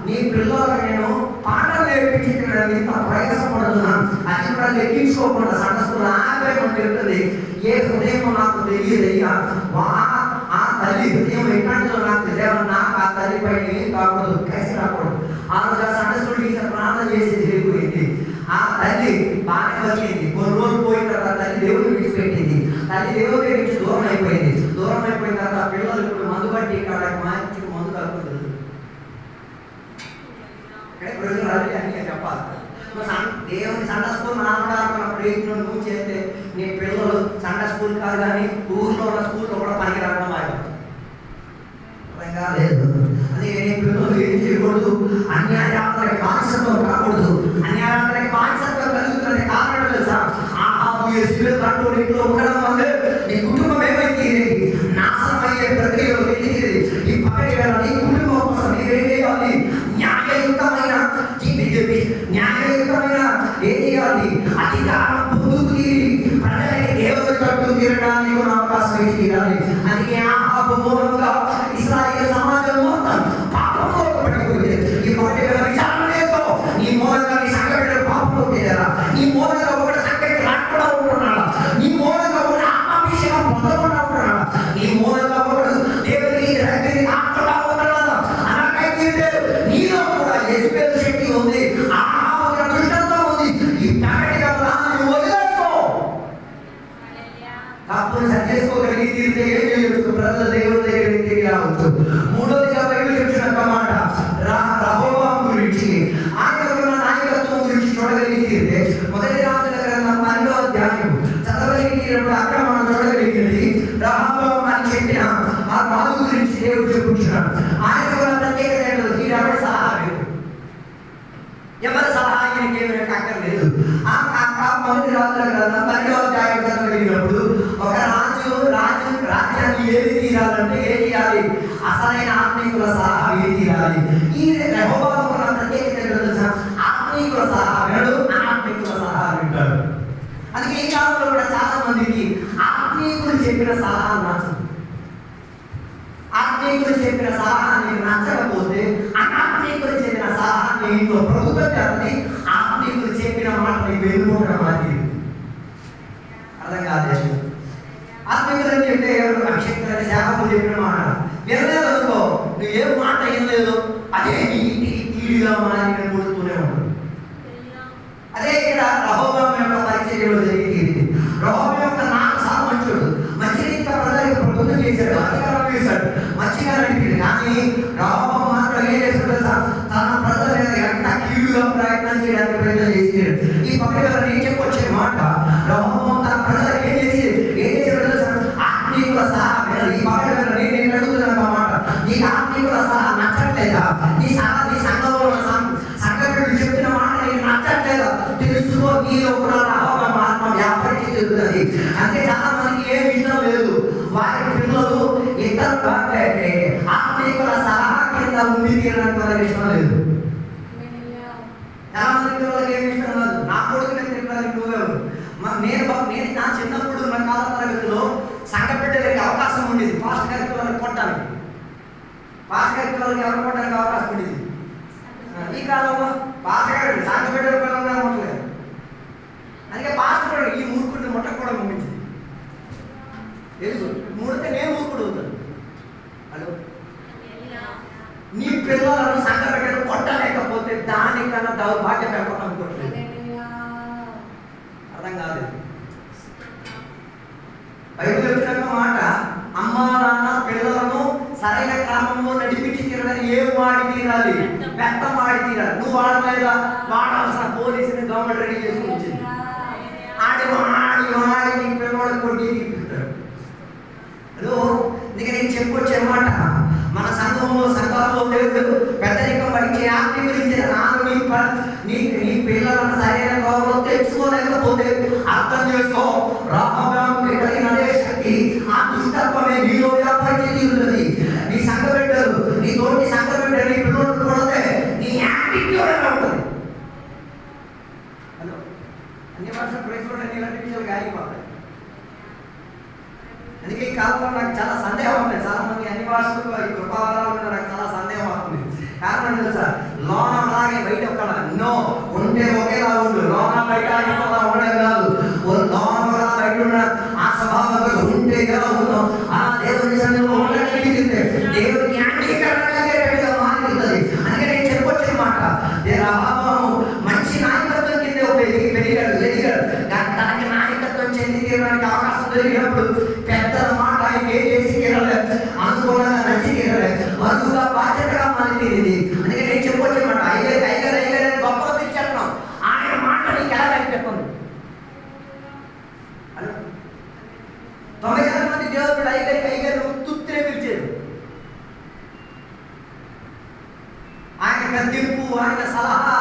నీ పిల్లలకు నేను పాఠాలు నేర్పించిన ఇంత ప్రయాసపడుతున్నాను, అది కూడా లెక్కించుకోకుండా సండే స్కూల్ ఆపేయమని చెప్తుంది. ఏ హృదయం నాకు తెలియదయ్యా, ఆ తల్లి హృదయం ఎట్లాంటిదో నాకు తెలియదు. నాకు ఆ తల్లి పైన ఏం కాకూడదు, కలిసి రాకూడదు. ఆ రోజు ఆ సండే స్కూల్ టీచర్ ప్రార్థన చేసి జరిగిపోయింది. ఆ తల్లి బాగా వచ్చింది. కొన్ని రోజులు పోయిన తర్వాత తల్లి దేవుడిని విడిచిపెట్టింది. తల్లి దేవుడి నుంచి దూరం అయిపోయింది. దూరం అయిపోయిన తర్వాత పిల్లలు ఇప్పుడు మందు బట్టి ఇక్కడ మంచి మందు కలుపుతుంది. అన్ని చెప్పాలి. దేవుని సండే స్కూల్ నామకారమైన ప్రయత్నం నువ్వు చేస్తే నీ పిల్లలు సండే స్కూల్ కాదు కానీ ఊర్లో ఉన్న స్కూల్లో కూడా పనికి రావడం లేదు. అదే నీ పిల్లలు ఏం చేయకూడదు? అన్యాయానికి బానిసత్వం కాకూడదు. అన్యాయానికి బానిసత్వం కలుగుతున్న కారణం తెలుసా? ఆహాబు యెజబెలు కంట్రోల్ ఇంట్లో ఉండడం వల్ల నీ కుటుంబం ఏమైంది? నాశనం అయ్యే ప్రక్రియలో వెళ్ళింది. ఈ పక్కటి వేళ నీ కుటుంబం కోసం నీవేం చేయాలి? న్యాయయుతమైన ఏం చేయాలి? తీరాలి, అధికారం పొందుకు తీరి ప్రజలకి దేవుడి కట్టు తీరడానికి కూడా అవకాశం ఇచ్చి తీరాలి. అందుకే ఆహాబు మూలంగా ఇశ్రాయేలు సమాజం మొత్తం పాపంలో పడిపోయింది. ఈ పాటి విచారణ చేస్తూ నీ మూలంగా నీ సంఘటన పాపంలో తీరారా, నీ మూలంగా ఒకటి సంఘటన రాకుండా ఉంటున్నాడా, నీ మూలంగా ఒకటి ఆత్మాభిషేకం పొందకుండా ఉంటున్నాడా, నీ మూలంగా ఒకడు దేవుడికి దగ్గరికి రాకుండా ఉంటున్నాడా, అలాగైతే నీలో కూడా యెజబెల్ శక్తి ఉంది, ఆహాబు దుష్టత్వం ఉంది. ఈ ప్రకటన రాని వదిలేసుకో, తప్పును సరి చేసుకోగలిగి తీరితే ఏం చేయొచ్చు, ప్రజల దేవుడి దగ్గరికి తిరిగి రావచ్చు. మూడోదిగా బైబిల్ చెప్తున్న మాట రహోబాము గురించి, ఆయన నాయకత్వం గురించి చూడగలిగి తీరితే మొదటి రాజుల గ్రంథం 12వ అధ్యాయం చదవగలిగి తీరినప్పుడు అక్కడ మనం చూడగలిగినది రహోబాము అని చెప్పిన ఆ రాజు గురించి దేవుడు చెప్పుకుంటున్నాడు. ఆయన కూడా ప్రత్యేకత ఏంటో ఎవరి సలహా లేదు, ఎవరి సలహా ఆయనకి ఏమి అక్కర్లేదు. మొదటి రాజుల గ్రంథం 12వ అధ్యాయం చదవగలిగినప్పుడు ఒక రాజ్యాన్ని ఏది తీరాలంటే ఏం చేయాలి, అసలైన ఆత్మీకుల సలహా ఏది తీరాలి. ఈ రెహోబాము ఉన్న ప్రత్యేకత ఏంటో తెలుసా, ఆత్మీకుల సలహా వినడు, అనాత్మీకుల సలహా వింటాడు. అందుకే ఈ కాలంలో కూడా చాలా మందికి ఆత్మీకులు చెప్పిన సలహా నచ్చదు. ఆత్మీకులు చెప్పిన సలహా నీకు నచ్చకపోతే అనాత్మీకులు చెప్పిన సలహా నీ ఇంట్లో ప్రభుత్వం చేస్తుంది. ఆత్మీకులు చెప్పిన మాట నీకు వెళ్ళిపోవడం మాది అర్థం కాదు. ఆత్మీకులు చెప్తే ఎవరు అభిషేక్తులని శాఖలు చెప్పిన మాట వినలేదు అనుకో, నువ్వు ఏం మాట వినలేదు, అదే నీ ఇంటికి కీడుగా మారి కొడుతూనే ఉంటుంది. అదే ఇక్కడ రహోబాము యొక్క పరిచర్యలో జరిగింది. రహోబాము యొక్క 4 సార్లు మంచోడు, మంచిగా ప్రజలకు ప్రభుత్వం చేశాడు, అధికారం చేశాడు, మంచిగా నడిపింది. కానీ రహోబాము మాత్రం ఏం చేశాడు, తన ప్రజల ఎంత కీడుగా ప్రయత్నం చేయడానికి ప్రయత్నం చేశాడు. ఈ పక్కన నేను చెప్పొచ్చే మాట, రహోబాము తన ప్రజలకు ఏం చేశాడు ఆత్మీకుల సలహా వినడు. ఈ పక్కన నేను అడుగుతున్నాను మాట, నీకు ఆత్మీకుల సలహా నచ్చట్లేదా, నీ సంఘంలో సంఘటనలు చెప్పిన మాట నీకు నచ్చట్లేదా, తెలుసుకో నీలో కూడా రహోబాము ఆత్మ వ్యాపారం జరుగుతుంది. అంటే చాలా మందికి ఏమి ఇష్టం లేదు, వారి పిల్లలు ఇద్దరు ఆత్మీకుల సలహా కింద ఉండి తీరడానికి వాళ్ళకి ఇష్టం లేదు. చాలా మంది పిల్లలకి ఏమి ఇష్టం లేదు, నా కొడుకు నేను తినడానికి నువ్వెవరు. నేను నా చిన్నప్పుడు నా కాల తరగతిలో సంఘ బిడ్డలకి అవకాశం ఉండేది, పాస్ట్ గారి పిల్లలకి కొట్టడానికి, పాస్ట్ గారి పిల్లలకి ఎవరు కొట్టడానికి అవకాశం ఉండేది. ఈ కాలంలో పాస్ట్ గారి సంఘ బిడ్డల పిల్లలు ముట్టలేదు. అందుకే పాస్ట్ కూడా ఈ మూర్ఖుడిని ముట్టకు కూడా పంపించింది. తెలుసు ముడితే నేను మూర్ఖుడు అవుతాను. హలో, నీ పిల్లలను సంఘ బిడ్డలు కొట్టలేకపోతే దానికన్నా దౌర్భాగ్యం పెట్టుకోవడం అనుకోవట్లేదు. అర్థం కాలేదు. బైబిల్ వచ్చిన మాట, అమ్మా నాన్న పిల్లలను సరైన క్రమంలో నడిపించి తీరాలని ఏం వాడి తీరాలి, పెద్దం వాడి తీరాలి. నువ్వు వాడలేదా, వాడాల్సిన పోలీసుని గవర్నమెంట్ రెడీ చేసుకుని వచ్చింది. ఆడి నీ పిల్లవాడు కొట్టి తీపిస్తాడు. హలో, అందుకే నేను చెప్పొచ్చే మాట, మన సంఘంలో దేవుడు పెద్దరికం వహించే ఆత్మ గురించి నీ పిల్లలను సరైన గౌరవం తెచ్చుకోలేకపోతే అర్థం చేసుకో, రహోబాముకి కలిగిన అదే శక్తి, ఆ దుష్టత్వమే నీలో వ్యాపారం ఉన్నది. నీ సంఘ బిడ్డలు, నీ తోటి సంఘ బిడ్డలు, నీ పిల్లలు కొడితే నీ యాటిట్యూడ్ ఎలా ఉంటుంది. హలో, అన్ని భాష ప్రేక్షకులు ఇలాంటి విషయాలు గాయపోతాయి. అందుకే ఈ కాలంలో నాకు చాలా సందేహం ఉంది. చాలా మంది అన్ని భాషలు ఈ కృపావరాల మీద నాకు చాలా సందేహం అవుతుంది. కారణం తెలుసా, లోన అలాగే బయట ఒక నో ఉంటే ఒకేలా ఉండు, లోన బయట అయిపోతా ఉండడం కాదు. లోన బయట ఉన్న ఆ స్వభావంలో ఉంటే ఎలా ఉన్నాం ఆ దేవుని సన్నిధిలో ఉండగలిగితే దేవుని అంగీకరణగా మారుతుంది. అందుకే నేను చెప్పొచ్చిన మాట, రహోబాము మంచి నాయకత్వం కింద పెరిగాడు. తనకి నాయకత్వం చెంది తీరడానికి అవకాశం దొరికినప్పుడు పెద్దల మాట ఆయన ఏం చేసి తీరలేదు, అనుకూలంగా నచ్చి తీరలేదు, వరువుగా బాధ్యతగా మారి తీరింది. అందుకే నేను చెప్పొచ్చే మాట, ఐగర్ గొప్ప తెచ్చేస్తున్నాం, ఆయన మాట నీకు ఎలా చెప్పండి. 90,000 మంది దేవుడు ఐగర్ తుత్తినే పిలిచారు. ఆయన గద్దెంపు, ఆయన సలహా,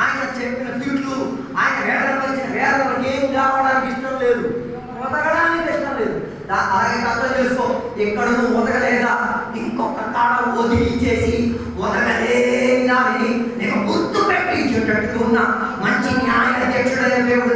ఆయన చెప్పిన తిట్లు, ఆయన వేదనపరిచిన వేదనలకు ఏం కావడానికి ఇష్టం లేదు, ఉతకడానికి ఇష్టం లేదు. అలాగే అర్థం చేసుకో, ఎక్కడ నువ్వు ఉతకలేదా ఇంకొక కాడ వదిలించేసి ఉతకలేదని నేను గుర్తు పెట్టించేటట్టుగా ఉన్న మంచి న్యాయ అధ్యక్షుడైన దేవుడు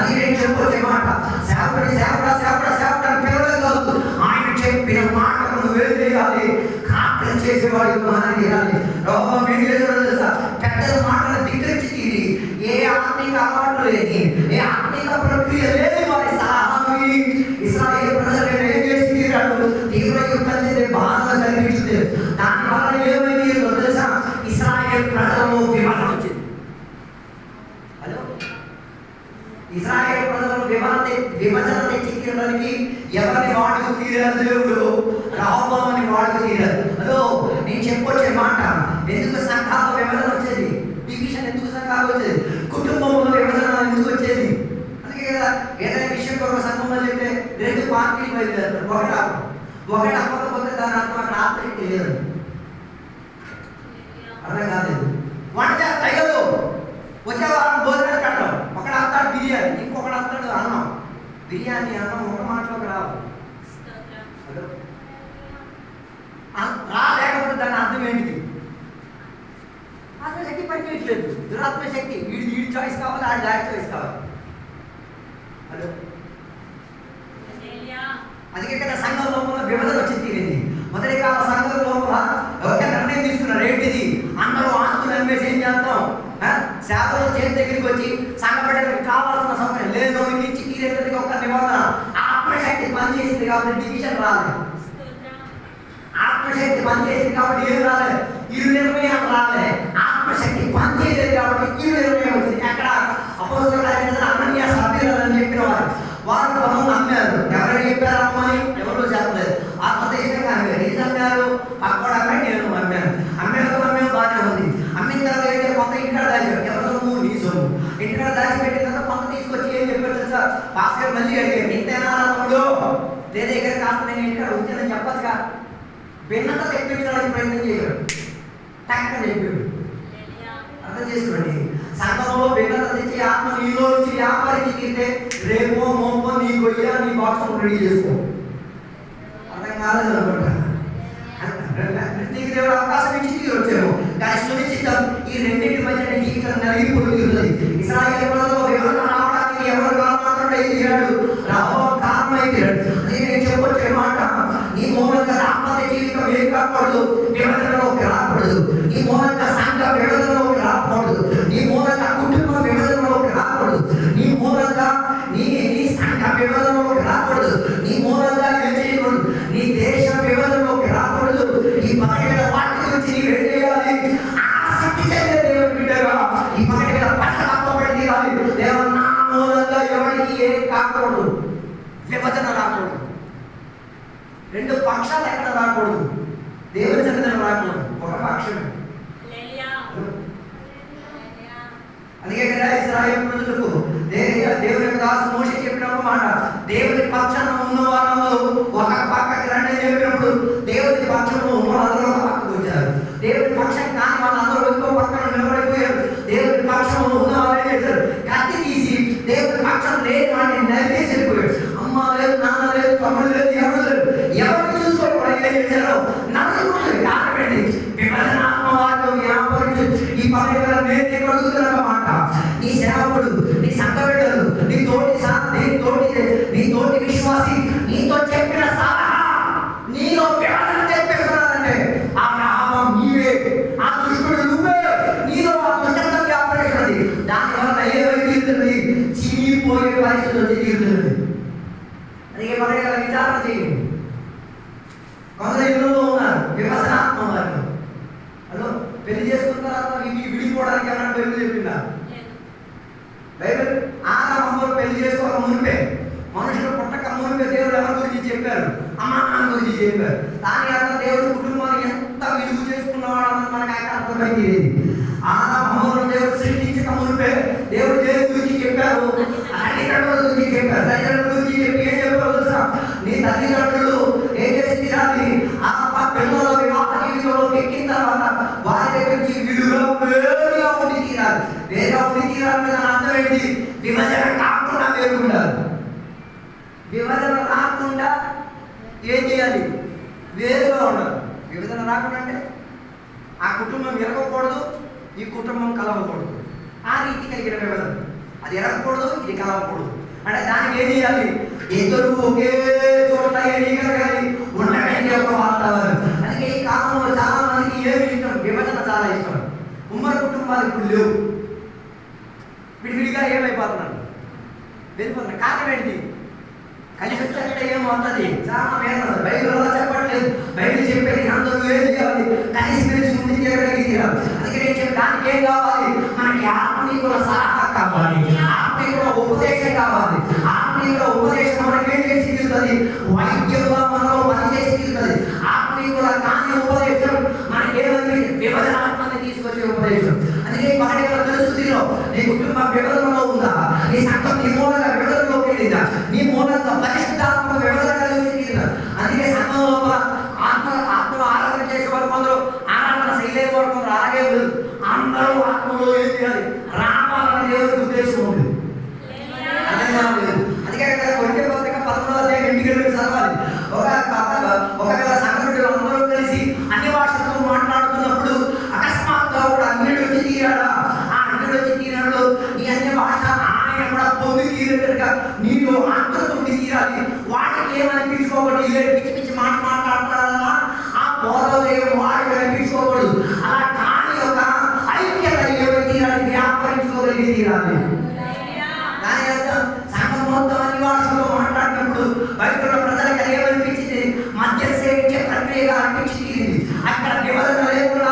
అది నేను చెప్పొచ్చే మాట. సేవకుడు సేవకుడు సేవకుడు సేవకుడు అని పిలవడం కాదు, ఆయన చెప్పిన మాటకు నువ్వే చేయాలి. ప్రార్థన చేసేవాడు మనం చేయాలి. రోగం ఏం చేసేవాడు తెలుసా? పెద్దల మాటలు ధిక్కరించి తీరి ఏ ఆత్మీయ అలవాట్లు లేని, ఏ ఆత్మీయ ప్రక్రియ లేని వారి సలహాను ఇశ్రాయేలు ప్రజలు ఏం చేసి తీరాడు? తీవ్ర యుద్ధం చేసే బాధ కనిపిస్తుంది. దాని వల్ల ఏమైంది తెలుసా? ఇశ్రాయేలు ప్రజలను విమర్శ వచ్చింది. హలో, ఇశ్రాయేలు ప్రజలను విమర్శన తెచ్చి తీరడానికి ఎవరిని వాడుకు తీరారు? దేవుడు రాహోబోముని వాడుకు తీరారు. హలో, నేను చెప్పొచ్చే మాట, ఎందుకు సంఘాల విమర్శన వచ్చేది? డివిజన్ ఎందుకు సంఘాలు వచ్చేది? కుటుంబంలో విమర్శన ఎందుకు వచ్చేది? అందుకే కదా ఏదైనా విషయం ఒక సంఘంలో చెప్తే 2 పార్టీలు బయలుదేరుతారు. ఒకటి అవ్వకపోతే దాని అర్థం అక్కడ ఆత్మహత్య లేదు. అర్థం కాలేదు. వంట తగ్గదు. వచ్చే వారం భోజనాలు కట్టడం. ఒకడు అంటాడు బిర్యానీ, ఇంకొకడు అంటాడు అన్నం. బిర్యానీ అన్నం ఒక మాటలోకి రావు. రాలేకపోతే దాని అర్థం ఏంటిది? ఆత్మశక్తి పనిచేయట్లేదు. దురాత్మ శక్తి. వీడి చాయిస్ కావాలి, ఆడి దాడి చాయిస్ కావాలి. హలో, అందుకే కదా సంఘం లోపల విభజన వచ్చి తీరింది. మొదటి కాల సంఘం లోపల ఒక నిర్ణయం తీసుకున్నారు. ఏంటిది? అందరూ ఆస్తులు అమ్మేసి ఏం చేస్తాం? సేవలు చేతి దగ్గరికి వచ్చి సంఘ బిడ్డలకు కావాల్సిన సౌకర్యం లేదు ఇచ్చి తీరేందుకు ఒక నిబంధన. ఆత్మశక్తి పనిచేసింది కాబట్టి డివిజన్ రాలేదు. ఆత్మశక్తి పనిచేసింది కాబట్టి ఏం రాలేదు? ఇరు నిర్ణయం రాలే. ఆత్మశక్తి పనిచేసేది కాబట్టి ఇరు నిర్ణయం వచ్చింది. ఎక్కడ? అపోస్తలుల అననీయ సభ్యులు అని చెప్పిన వారు పొలం అమ్మారు. ఎవరు చెప్పారు అమ్మని? ఎవరు చెప్పలేదు. ఆత్మదేశంగా అమ్మారు. ఏం అమ్మారు? అక్కడ అమ్మాయి, నేను అమ్మాను. అమ్మేమో బాగానే ఉంది. అమ్మిన తర్వాత ఏంటంటే కొంత ఇంటికాడ దాచారు. ఎవరి సొమ్ము? నీ సొమ్ము. ఇంటికాడ దాచిపెట్టిన తర్వాత కొంత తీసుకొచ్చి ఏం చెప్పారు తెలుసా? భాస్కర్ మళ్ళీ అడిగారు, ఇంతేనా తమ్ముడు? లేదా ఇక్కడ కాస్త నేను ఇంటికాడ ఉంచానని చెప్పచ్చుగా. భిన్నత తెప్పించడానికి ప్రయత్నం చేశాడు. టక్కని చెప్పాడు. అర్థం చేసుకోండి. సంఘంలో భిన్నత తెచ్చి ఆత్మ నీలో నుంచి వ్యాపారికి తీరితే రేపో మోపో నీ గొయ్య నీ బాక్స్ రెడీ చేసుకో. అర్థం కాలేదు అనుకుంటా. నీకు దేవుడు అవకాశం ఇచ్చి తీరు వచ్చాము. కానీ సునిశ్చితం ఈ రెండింటి మధ్య నీ జీవితం నలిగిపోతుంది. ఇశ్రాయేలు ప్రజలు వివరణ రావడానికి ఎవరు కారణం తీరాడు? రాబోయే కారణమై తీరాడు. అది నేను చెప్పొచ్చే మాట, నీ మూలంగా దాంపత్య జీవితం ఏం కాకూడదు? విభజనలోకి రాకూడదు. నీ మూలంగా సంఘ విభజనలోకి రాకూడదు. నీ మూలంగా కుటుంబ విభజనలోకి రాకూడదు. నీ మూలంగా నీ సంఘ విభజనలోకి రాకూడదు. నీ మూలంగా ఏం చేయకూడదు? నీ దేశ విభజనలోకి రాకూడదు. ఈ పగటిల వాటి గురించి నీవు ఏం చేయాలి? ఆసక్తి చెందే దేవుని బిడ్డగా ఈ పగటిల పట్టపడి తీరాలి. దేవుడు నా మూలంగా ఎవరికి ఏం కాకూడదు? విభజన రాకూడదు. 2 పక్షాలు ఎక్కడ రాకూడదు? దేవుని సన్నిధిలో రాకూడదు. ఒక పక్షం. అందుకే కదా ఇశ్రాయేలు ప్రజలకు దేవుని యొక్క దాసు మోషే చెప్పినప్పుడు మాట, దేవుని పక్షాన ఉన్న వాళ్ళందరూ ఒక పక్కకి రండి చెప్పినప్పుడు దేవుని పక్షంలో ఉన్న వాళ్ళందరూ ఒక పక్కకు వచ్చారు. దేవుని పక్షం కాని వాళ్ళందరూ ఇంకో పక్కన నిలబడిపోయారు. దేవుని పక్షంలో ఉన్న వాళ్ళు ఏం చేశారు? కత్తి తీసి దేవుని పక్షం లేని వాడిని నరికేసి వెళ్ళిపోయాడు. అమ్మ లేదు, నాన్న లేదు, తమ్ముడు లేదు, ఎవరు లేదు. ఎవరిని చూసుకోవడం ఏం చేశారు? నలుగురు కారణపెట్టి విభజనాత్మ వారు వ్యాపారం ఈ పర్యటన నేను కలుగుతున్నమాట. నీ సేవకుడు, నీ సంఘ బిడ్డలు, నీ తోటి విశ్వాసి నీతో చెప్పిన సలహా నీలో విభజన చెప్పేస్తున్నారంటే ఆ రామం నీవే, ఆ దుష్టుడు నువ్వే. నీలో ఆ దుష్టత్వం వ్యాపరిస్తున్నది. దానివల్ల ఏమైతే తీరుతుంది? చీలిపోయే పరిస్థితి వచ్చి తీరుతుంది. అందుకే పర్యటన విచారణ చేయండి. కొందరు ఇళ్ళలో ఉన్నారు విభజనాత్మ వారు. హలో, పెళ్లి చేసుకున్న తర్వాత విడిపోవడానికి ఎవరైనా పెళ్లి చెప్పిందా? బైబిల్ ఆదాము పెళ్లి చేసుకోక మునిపే, మనుషులు పుట్టక మునిపే దేవుడు ఎవరి గురించి చెప్పారు? అమ్మా నాన్న గురించి చెప్పారు. దాని అర్థం దేవుడు కుటుంబాన్ని ఎంత విలువ చేసుకున్నవాడు అన్నది మనకు అర్థమైంది. ఆదాము దేవుడు సృష్టించక మునిపే దేవుడు దేవుడి గురించి చెప్పారు. తల్లిదండ్రుల గురించి చెప్పారు. తల్లిదండ్రుల గురించి చెప్పి ఏం చెప్పారు తెలుసా? నీ తల్లిదండ్రులు ఏం చేసి తీరాలి? ఆ పిల్లల వివాహ జీవితంలో ఎక్కిన తర్వాత వారి దగ్గర నుంచి వేరుగా ఉండి తీరాలి. వేరుగా ఉండి తీరాలి దాని అర్థం ఏంటి? విభజన కాకుండా వేరుకుండాలి. విభజన రాకుండా ఏం చేయాలి? వేరుగా ఉండాలి. విభజన రాకుండా అంటే ఆ కుటుంబం విరగకూడదు, ఈ కుటుంబం కలవకూడదు. ఆ రీతి కలిగిన విభజన. అది ఎరగకూడదు, ఇది కలవకూడదు. అంటే దానికి ఏం చేయాలి? ఇద్దరు ఒకే చోట ఎదగాలి, ఉండడానికి ఒక వాతావరణం. అందుకే ఈ కాలంలో చాలా మందికి ఏమి ఇష్టం? విభజన చాలా ఇష్టం. ఉమ్మడి కుటుంబాలు ఇప్పుడు లేవు, విడివిడిగా ఏమైపోతున్నారు, వెళ్ళిపోతున్నారు. కారణం ఏంటి? కలిసి వచ్చాక ఏమవుతుంది? చాలా వేదన. బైబిల్ అలా చెప్పట్లేదు. బైబిల్ చెప్పేది అందరూ ఏం చేయాలి? కలిసి మెలిసి ముందుకు తీరాలి. అందుకే నేను చెప్పి దానికి ఏం కావాలి? మనకి ఆత్మీయుల సలహా కావాలి, ఆత్మీయుల ఉపదేశం కావాలి. ఆత్మీయుల ఉపదేశం మనకి ఏం చేసి తీరుతుంది? వైద్యంగా మనలో పనిచేసి తీరుతుంది. ఆత్మీయుల కాని ఉపదేశం మనకి ఏమైంది? విభజనాత్మని తీసుకొచ్చే ఉపదేశం. అందుకే పగటిలో తెలుస్తుందిలో నీ కుటుంబం విభజనలో ఉందా? నీ సంఘం నీ మూలంగా విభజనలోకి వెళ్ళిందా? నీ మూలంగా పరిశుద్ధాత్మక విభజన కలిగి. అందుకే సంఘం లోపల ఆత్మను ఆరాధన చేసేవారు కొందరు, ఆరాధన శైలి వారు కొందరు అలాగే ఉండదు. అందరూ ఆత్మలో ఏం చేయాలి? రావాలని దేవుడికి ఉద్దేశం ఉంది. అందుకే కొరికే పత్రిక 11వ అధ్యాయం ఇంటికి చదవాలి. ఒకవేళ సంఘటనలు అందరూ కలిసి అన్ని భాషలతో మాట్లాడుతున్నప్పుడు అకస్మాత్తుగా కూడా అన్నిటి వచ్చి తీరాడా? ఆ అన్నిటి వచ్చి తీరాడు ఈ అన్ని భాష ఆయన కూడా పొంగి తీరేటట్టుగా నీలో ఆత్మతో తీరాలి. వాటికి ఏమనిపించుకోకూడదు, ఏ పిచ్చి పిచ్చి మాట్లాడతారా ఆ బోధోదయం వాటికి అనిపించుకోకూడదు. అలా కాని యొక్క ఐక్యత ఏమై తీరాలి? వ్యాపరించుకోగలిగి తీరాలి. దాని అర్థం సంఘం మొత్తం అన్ని భాషలో మాట్లాడినప్పుడు బయట ప్రజలకు ఏమనిపించింది? మధ్య సేవించే ప్రక్రియగా అనిపించి తీరింది. అక్కడ వివరణ లేకుండా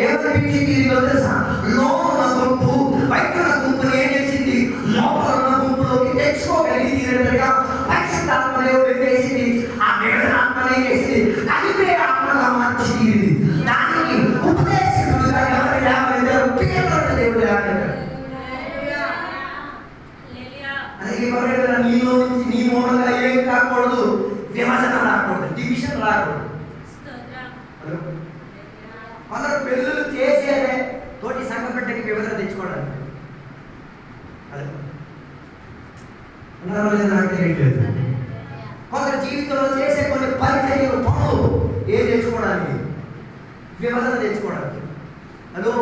ఏమనిపించి తీరిందో తెలుసా? లోపల గుంపు బయట గుంపుని ఏం చేసింది? లోపల గుంపులోకి తెచ్చుకోగలిగి తీరేటట్టుగా పరిశుద్ధాత్మ దేవుడు వేసింది. ఆ వివరణాత్మనే చేసింది, కలిపే ఆత్మగా మార్చి తీరింది. దానికి ఉపదేశకుడుగా ఎవరు లేకపోతే ఉపయోగపడే దేవుడు లేకపోతే. నీలో నుంచి నీ మూలంగా ఏం రాకూడదు? విభజన రాకూడదు, డివిజన్ రాకూడదు. కొందరు పెళ్ళిళ్ళు చేసేదే తోటి సంఘ బిడ్డకి విభజన తెచ్చుకోవడానికి. కొందరు జీవితంలో చేసే కొన్ని పరిచర్యలు పనులు ఏం తెచ్చుకోవడానికి? విభజన తెచ్చుకోవడానికి. అదో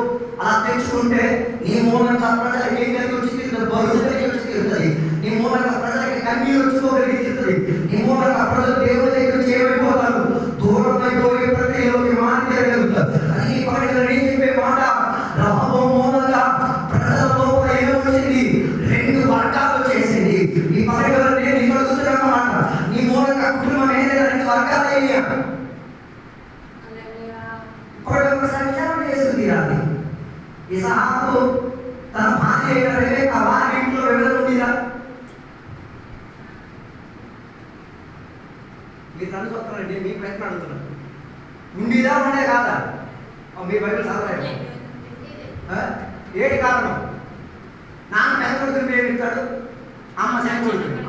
అలా తెచ్చుకుంటే నీ మూలంగా ప్రజలకు ఏం కలిగి వచ్చి తీరుతుంది? బరువు కలిగి వచ్చి తీరుతుంది. నీ మూలంగా ప్రజలకి కన్నీరు వచ్చుకోగలిగి తీరుతుంది. నీ మూలంగా ప్రజలు దేవుడి దగ్గర చేయబడిపోతారు, దూరం అయిపోయే ప్రక్రియలోకి మారిపోగలుగుతారు. అది ఈ పగటిలో నేను చెప్పే మాట. రహోబోము మూలంగా ప్రజలతో ఏమొచ్చింది? రెండు వర్గాలు చేసింది. ఈ పగటిలో నేను ఇక్కడ చూస్తున్నమాట. నీ మూలంగా కుటుంబం ఏదైనా రెండు వర్గాలు అయ్యా. ఒకసారి విచారణ చేస్తుంది రాదు. ఇసాకు తన భార్య అయిన వారి ఇంట్లో వివరణ ఉండిరా? మీరు నన్ను చూస్తున్నారండి, మీ ప్రయత్నం అడుగుతున్నాను. ఉండిరా ఉండే కాదా? మీ బయట చదవలేదు. ఏటి కారణం? నాన్న పెద్ద కొడుకుని ప్రేమిస్తాడు, అమ్మ చిన్న కొడుకుని.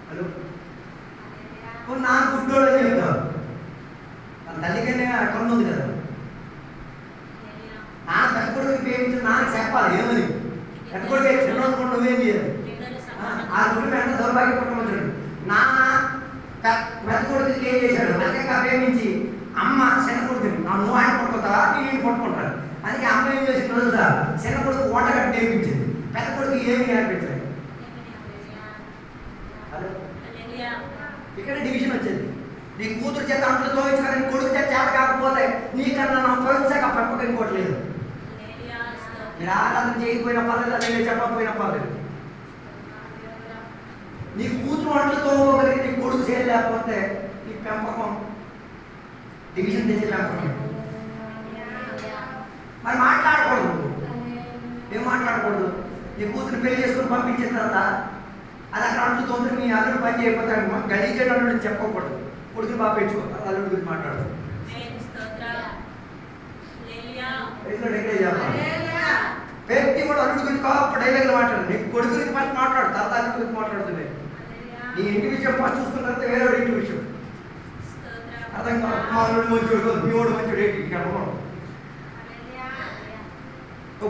హలో, నాన్న గుడ్డోడు అని చెప్తావు. తల్లికనే కన్ను ఉంది కదా. నాన్న పెద్ద కొడుకుని ప్రేమించిన నాన్న చెప్పాలి ఏమని. పెద్ద కొడుకు చిన్నోడు నువ్వేం చేయాలి? ఆ గుడి వెంట దౌర్భాగ్యపడమంటాడు. నాన్న పెద్ద కొడుకుకి ఏం చేశాడు? అక్క ప్రేమించి అమ్మ చిన్న కొడుకుని నువ్వు ఆయన పట్టుకుంటావా, నేను పట్టుకుంటాను. అందుకే అమ్మ ఏం చేసింది తెలుసా? చిన్న కొడుకు ఓటగట్టి నేర్పించింది, పెద్ద కొడుకు ఏమి నేర్పించాడు. ఇక్కడ డివిజన్ వచ్చింది. నీ కూతురు చేత అంట్లో తోయించుకొని కొడుకు చేత చేత కాకపోతే నీకన్నా నా తోయించాక పెంపకం ఇంకోట్లేదు. మీరు ఆరాధన చేయకపోయినా పర్లేదు, నేను చెప్పకపోయినా పర్లేదు. నీ కూతురు అంట్లో తోగలిగి నీ కొడుకు చేయలేకపోతే నీ పెంపకం డివిజన్ తెచ్చే పెంపకం. మరి మాట్లాడకూడదు. ఏం మాట్లాడకూడదు? నీ కూతురు పెళ్లి చేసుకుని పంపించిన తర్వాత అది అక్కడ అంటూ తొందర మీ అల్లుడు పని చేయకపోతే గడిచేట అల్లుడు చెప్పకూడదు. కొడుకుని బాగా పెంచుకో, అల్లుడి గురించి మాట్లాడదు. వ్యక్తి కూడా అల్లుడి గురించి కాకపోతే డైలాగ్లు మాట్లాడు. నీ కొడుకు గురించి ఫస్ట్ మాట్లాడు, తర్వాత అల్లుడి గురించి మాట్లాడుతుంది. నీ ఇంటి విషయం ఫస్ట్ చూసుకున్న తర్వాత వేరే ఇంటి విషయం అర్థం కాదు. మా అల్లుడు మంచోడు, మీ వాడు మంచోడు, ఏంటి ఇక్కడ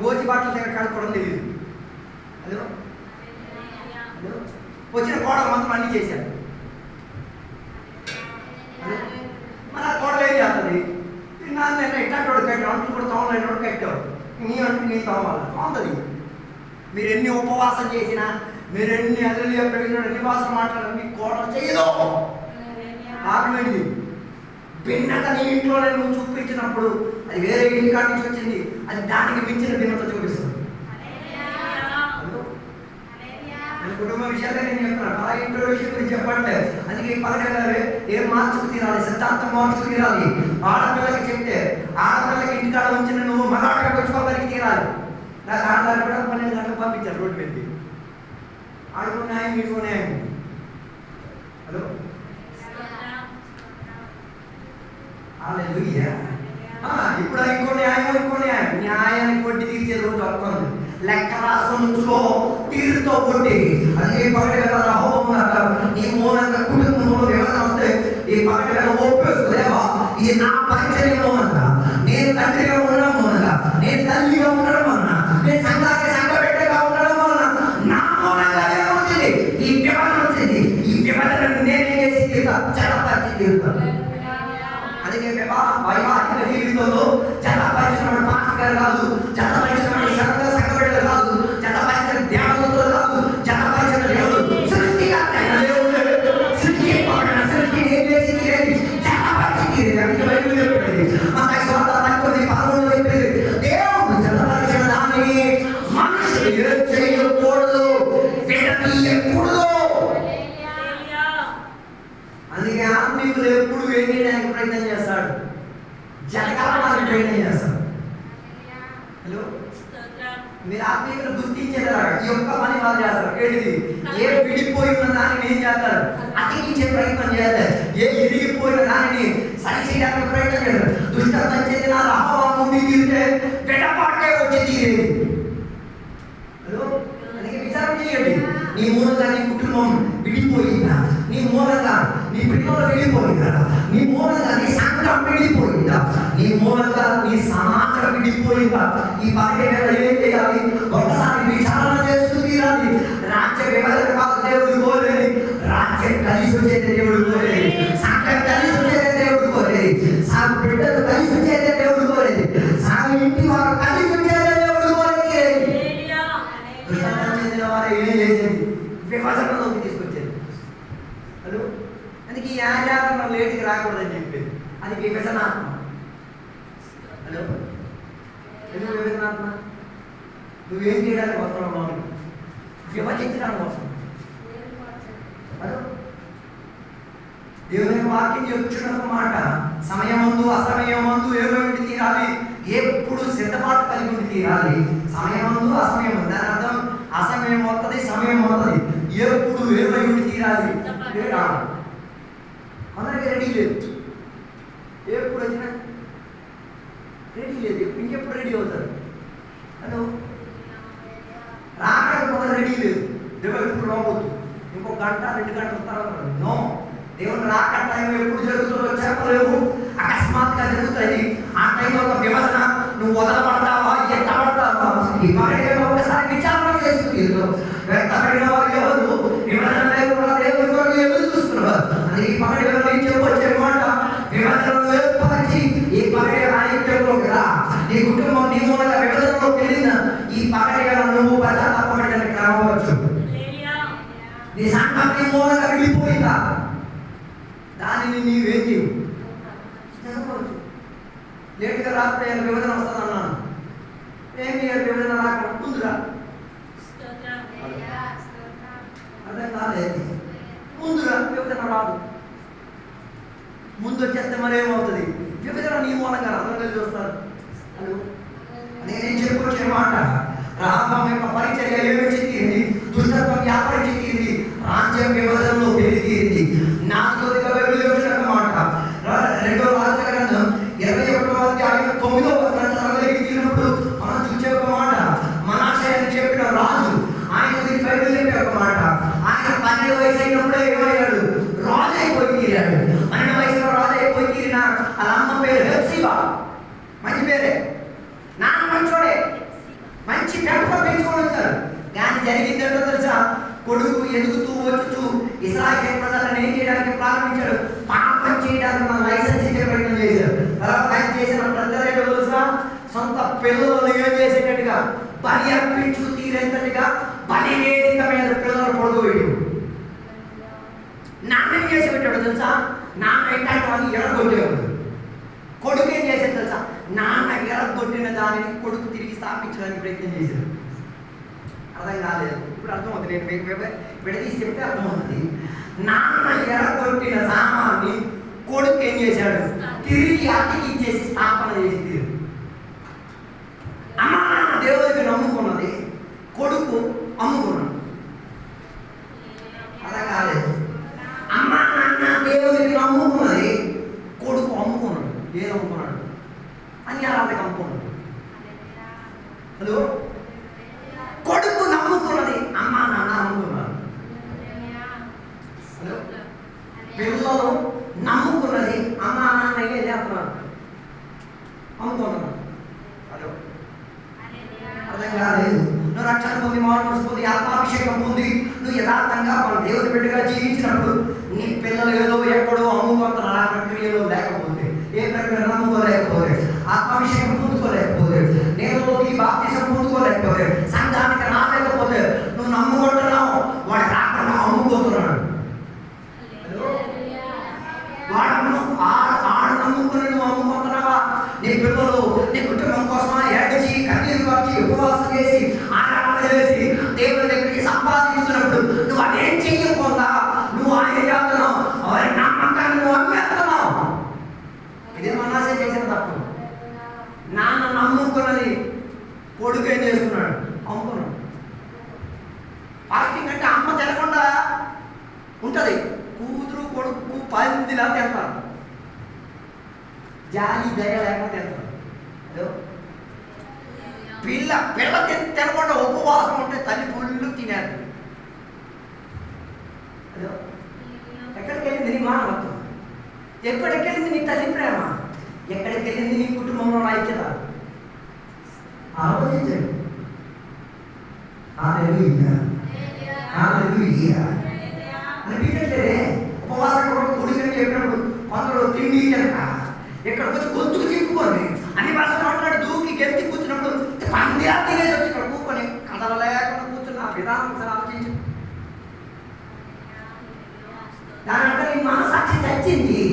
గోచి బాటల దగ్గర కడుక్కోవడం తెలియదు. అదే వచ్చిన కోడలు మాత్రం అన్నీ చేశారు. మన కోడలు ఏం చేస్తుంది? నాన్న ఇట్లా కట్టాడు, అంటులు కూడా తోమలేని కట్టావు, నీ అంటు నీ తోమాలి తోంది. మీరు ఎన్ని ఉపవాసం చేసినా, మీరు ఎన్ని హల్లెలూయా ప్రకటన ఎన్ని భాషలు మాట్లాడారు, మీకు కోటలు చేయదు. ఆత్మీయుడి భిన్నత నీ ఇంట్లోనే నువ్వు చూపించినప్పుడు అది వేరే ఇంటి కాడి నుంచి వచ్చింది, అది దానికి మించిన భిన్నత చూపిస్తుంది. కుటుంబ విషయాలే నేను చెప్తున్నాను, ఆ ఇంట్లో విషయం గురించి చెప్పట్లేదు. అందుకే పగడగారు ఏం మార్చుకు తీరాలి, సిద్ధాంతం మార్చుకు తీరాలి. ఆడపిల్లకి చెప్తే ఆడపిల్లకి ఇంటికాడ ఉంచిన నువ్వు మగాడికి వచ్చుకోగలిగి తీరాలి. నాకు ఆడదారు కూడా 12 గంటలకు పంపించారు రోడ్డు మీదకి. ఆడుకో న్యాయం, వీడుకో న్యాయం. హలో హల్లెలూయా. ఇప్పుడు ఇంకో న్యాయం న్యాయానికి కొట్టి తీర్చే రోజు వస్తుంది. లెక్క రాసుకొని ఉంచుకో, తీరుతో కొట్టి. అందుకే పగడగల నీ మూలంగా కుటుంబంలో వివరణ వస్తే ఈ పగడగల ఒప్పేసుకోలేవా, ఇది నా పరిచయం మూలంగా, నేను తండ్రిగా ఉండడం మూలంగా, నేను తల్లిగా ఉండడం వలన, నేను సంఘ బిడ్డగా ఉండడం వలన నా మూలంగా ఏమవుతుంది, ఈ వివరణ వచ్చింది. ఈ వివరణను నేనే చేసి తీరుతా, చట్టపరిచి తీరుతాను. అందుకే వైవాహిక జీవితంలో చట్టపరిచిన పాస్టర్ కాదు, చట్టపరిచిన సంఘ బిడ్డలు కాదు, చట్టపరిచిన దేవతలు కాదు, చట్టపరిచిన దేవుడు సృష్టికర్తైన దేవుడు సృష్టి ఏం చేసి తీరేది, చట్టపరిచి తీరేది. అందుకే బైబిల్ చెప్పేది మత్తయి సువార్త 10:11 చెప్పేది, దేవుడు చట్టపరిచిన దాన్ని మనుషులు ఏం చేయకూడదు, విడదీయకూడదు. అందుకే ఆత్మీయులు ఎప్పుడు ఏం చేయడానికి ప్రయత్నం చేస్తాడు, జరగాలని ప్రయత్నం చేస్తాడు. హలో మీరు ఆత్మీయులు గుర్తించేదారా ఈ యొక్క పని వాళ్ళు చేస్తారు. ఏంటిది, ఏ విడిపోయి ఉన్న దానిని ఏం చేస్తారు, అతికించే ప్రయత్నం చేస్తారు. ఏ ఇరిగిపోయిన దానిని సరి చేయడానికి ప్రయత్నం చేస్తారు. దుష్టత్వం చెందిన రాహోబోము తీరితే వెడపాటే వచ్చి తీరేది. హలో అందుకే విచారం చేయండి, నీ మూలంగా నీ కుటుంబం విడిపోయిందా, నీ మూలంగా నీ పిల్లలు విడిపోయిందా, నీ మూలంగా నీ సంఘం విడిపోయిందా, నీ మూలంగా నీ సమాజం విడిపోయిందా. ఈ పర్యటన ఏం చేయాలి, ఒకసారి విచారణ చేస్తూ తీరాలి. రాజ్య విభజన కాదు దేవుడు కోరేది, రాజ్యం కలిసి వచ్చేది దేవుడు కోరేది, సంఘం కలిసి వచ్చేది దేవుడు కోరేది, సాగు బిడ్డలు కలిసి వచ్చేది దేవుడు కోరేది, సాగు ఇంటి వారు కలిసి వచ్చేది దేవుడు కోరేది. దుష్టత్వం చెందిన వారు ఏం చేసేది, విభజనలోకి తీసుకొచ్చేది. హలో అందుకే ఈ ఆచారం లేటుకి రాకూడదని చెప్పేది, అది విభజనాత్మ. హలో ఎందుకు విభజనాత్మ, నువ్వేం చేయడానికి వస్తున్నావు, విభజించడానికి వస్తున్నావు. హలో దేవుని వాక్యం చెప్పుచున్న మాట, సమయమందు అసమయమందు ఏమేమిటి తీరాలి, ఎప్పుడు సిద్ధపాటు కలిగి ఉండి తీరాలి. సమయమందు అసమయం, దాని అర్థం అసమయం వస్తుంది, సమయం వస్తుంది, ఎప్పుడు ఏమై ఉండి తీరాలి. అందరికీ రెడీ లేదు, ఎప్పుడు వచ్చినా రెడీ లేదు, ఇంకెప్పుడు రెడీ అవుతారు. హలో రాకడానికి మొదలు రెడీ లేదు, దేవుడు ఎప్పుడు రావద్దు, ఇంకో గంట 2 గంటల తర్వాత నో. దేవుడు రాక టైం ఎప్పుడు జరుగుతుందో చెప్పలేవు, అకస్మాత్తుగా జరుగుతుంది. ఆ టైంలో ఒక విభజన, నువ్వు వదలబడతావా ఎత్తబడతావా. ఈ పగడిలో ఒకసారి విచారణ చేస్తుంది, వెంటబడిన వారు ఎవరు, విభజన లేకుండా దేవుడి కొరకు ఎదురు చూస్తున్నారు. అది ఈ పగడిలో చెప్పొచ్చే మాట, విభజనను ఏర్పరిచి ఈ పగడి రాయిత్యంలోకి రా. నీ కుటుంబం నీ మూలంగా విభజనలోకి వెళ్ళిన ఈ పగడిగా నువ్వు పశ్చాత్తాపడడానికి రావచ్చు. నీ సంఘం నీ మూలంగా విడిపోయిందా, దానిని నీవేం చేయవు. లేటుగా రాత్రి విభజన వస్తుంది అన్నాను, ఏం చేయాలి, విభజన రాకుండా ముందురా అర్థం కాలేదు, ముందురా విభజన రాదు. ముందు వచ్చేస్తే మరేమవుతుంది, విభజన నీ మూలంగా అందరూ కలిసి వస్తారు. హలో నేనేం చెప్పుకొచ్చే మాట, రాహబోము యొక్క పరిచర్య ఏమి చెప్పింది, దుష్టత్వం వ్యాపారం చెప్పింది, రాజ్యం విభజనలో పెరిగింది. 4వ మాట 2వ రాజుల గ్రంథం 21వ అధ్యాయం 9వ వచనం తీరినప్పుడు మనం చూసే ఒక మాట, మనాషే అని చెప్పిన రాజు, ఆయన గురించి బైబిల్ చెప్పే ఒక మాట, ఆయన 12 వయసు అయినప్పుడే ఏమయ్యాడు, రాజు అయిపోయి తీరాడు. 12 వయసులో రాజు అయిపోయి తీరిన వాళ్ళ అమ్మ పేరు హెప్సిబా, మంచి పేరే, నాన్న మంచోడే, మంచి పెంపకం పెంచుకొని వచ్చారు. కానీ జరిగిందంటో తెలుసా, కొడుకు ఎదుగుతూ వచ్చుతూ ఇశ్రాయేలు ప్రజలను ఏం చేయడానికి ప్రారంభించాడు, పాపం చేయడానికి మన లైసెన్స్ ఇచ్చే ప్రయత్నం చేశారు. తర్వాత ఆయన చేసిన ప్రజలు తెలుసా, సొంత పిల్లలను ఏం చేసేటట్టుగా బలి అర్పించు తీరేంతటిగా బలి వేదిక మీద పిల్లలు పొడగవేయడు. నాన్న ఏం చేసి పెట్టాడు తెలుసా? నాన్న ఎట్టాడు అని ఎరగొట్టేవాడు. కొడుకు ఏం చేసేది తెలుసా? నాన్న ఎరగొట్టిన దానిని కొడుకు తిరిగి స్థాపించడానికి ప్రయత్నం చేశాడు. అర్థం కాలేదు. ఇప్పుడు అర్థమవుతుంది. నేను విడదీసి చెప్తే అర్థమవుతుంది. నాన్న ఎరగొట్టిన సామాన్ని కొడుకు ఏం చేశాడు? తిరిగి అతికించేసి స్థాపన చేసి అమ్మ నాన్న దేవుడికి నమ్ముకున్నది, కొడుకు అమ్ముకున్నాడు. అలా కాలేదు. అమ్మ నాన్న దేవుడికి నమ్ముకున్నది, కొడుకు అమ్ముకున్నాడు. ఏది అమ్ముకున్నాడు? అని అలాంటి అమ్ముకున్నాడు. హలో, కొడుకు నమ్ముకున్నది, అమ్మ నాన్న అమ్ముకున్నాడు. హలో, పిల్లలు నమ్ముకున్నది, అమ్మ నాన్న ఏం చేస్తున్నారు? అమ్ముకున్నాడు. హలో, అర్థం కాలేదు. నువ్వు రక్షణ పొంది, మానవుడు పొంది, ఆత్మాభిషేకం పొంది, నువ్వు యథార్థంగా మన దేవుని బిడ్డగా జీవించినప్పుడు నీ పిల్లలు ఏదో ఎక్కడో అమ్ముకుంటున్నారు. ఆ ప్రక్రియలో లేకపోతే, ఏ ప్రక్రియ నమ్ముకోలేకపోతే, ఆత్మాభిషేకం పొందుకోలేకపోతే, నేరులోకి బాప్తిజం పొందుకోలేకపోతే, సంఘానికి రాలేకపోతే, నువ్వు నమ్ముకుంటున్నావు, వాడు రాకుండా అమ్ముకోతున్నాడు. వాడు నమ్ముకుని నువ్వు అమ్ముకుంటున్నావా? నీ పిల్లలు నీ కుటుంబం కోసం ఏడ్చి కన్నీరు వచ్చి ఉపవాసం చేసి ఆరాధన చేసి దేవుని దగ్గరికి సంపాదించినప్పుడు నువ్వు అదేం చెయ్యకుండా నువ్వు ఆయన చేస్తున్నావు, వారి నమ్మకాన్ని నువ్వు అమ్మేస్తున్నావు. ఇదే మనాసే చేసిన తప్పు. నాన్న నమ్ముకున్నది, కొడుకు ఏం చేసుకున్నాడు? అమ్ముకున్నాడు. ఫాస్టింగ్ అంటే అమ్మ తినకుండా ఉంటుంది, కూతురు కొడుకు పందిలా తింటారు. జాలి దయ లేకపోతే తింటారు. పిల్ల తినకుండా ఉపవాసం ఉంటే తల్లి పుల్లు తినేది. ఎక్కడికి వెళ్ళింది నీ మానవత్వం? ఎక్కడికి వెళ్ళింది నీ తల్లి ప్రేమ? ఎక్కడికి వెళ్ళింది నీ కుటుంబంలో ఐక్యత? ఆలోచించండి. అనిపించట్లేదే? ఉపవాసం కొడుకుని చెప్పినప్పుడు కొందరు తిండి కనుక ఇక్కడికి వచ్చి గొంతుకు తిప్పుకొని అన్ని భాషలు మాట్లాడి దూకి గెలిచి కూర్చున్నప్పుడు పందిరా తినేసి వచ్చి ఇక్కడ కూర్చొని కథలు లేకుండా కూర్చున్న ఆ విధానం సార్ ఆలోచించి దాని అంటే నీ మనసాక్షి చచ్చింది.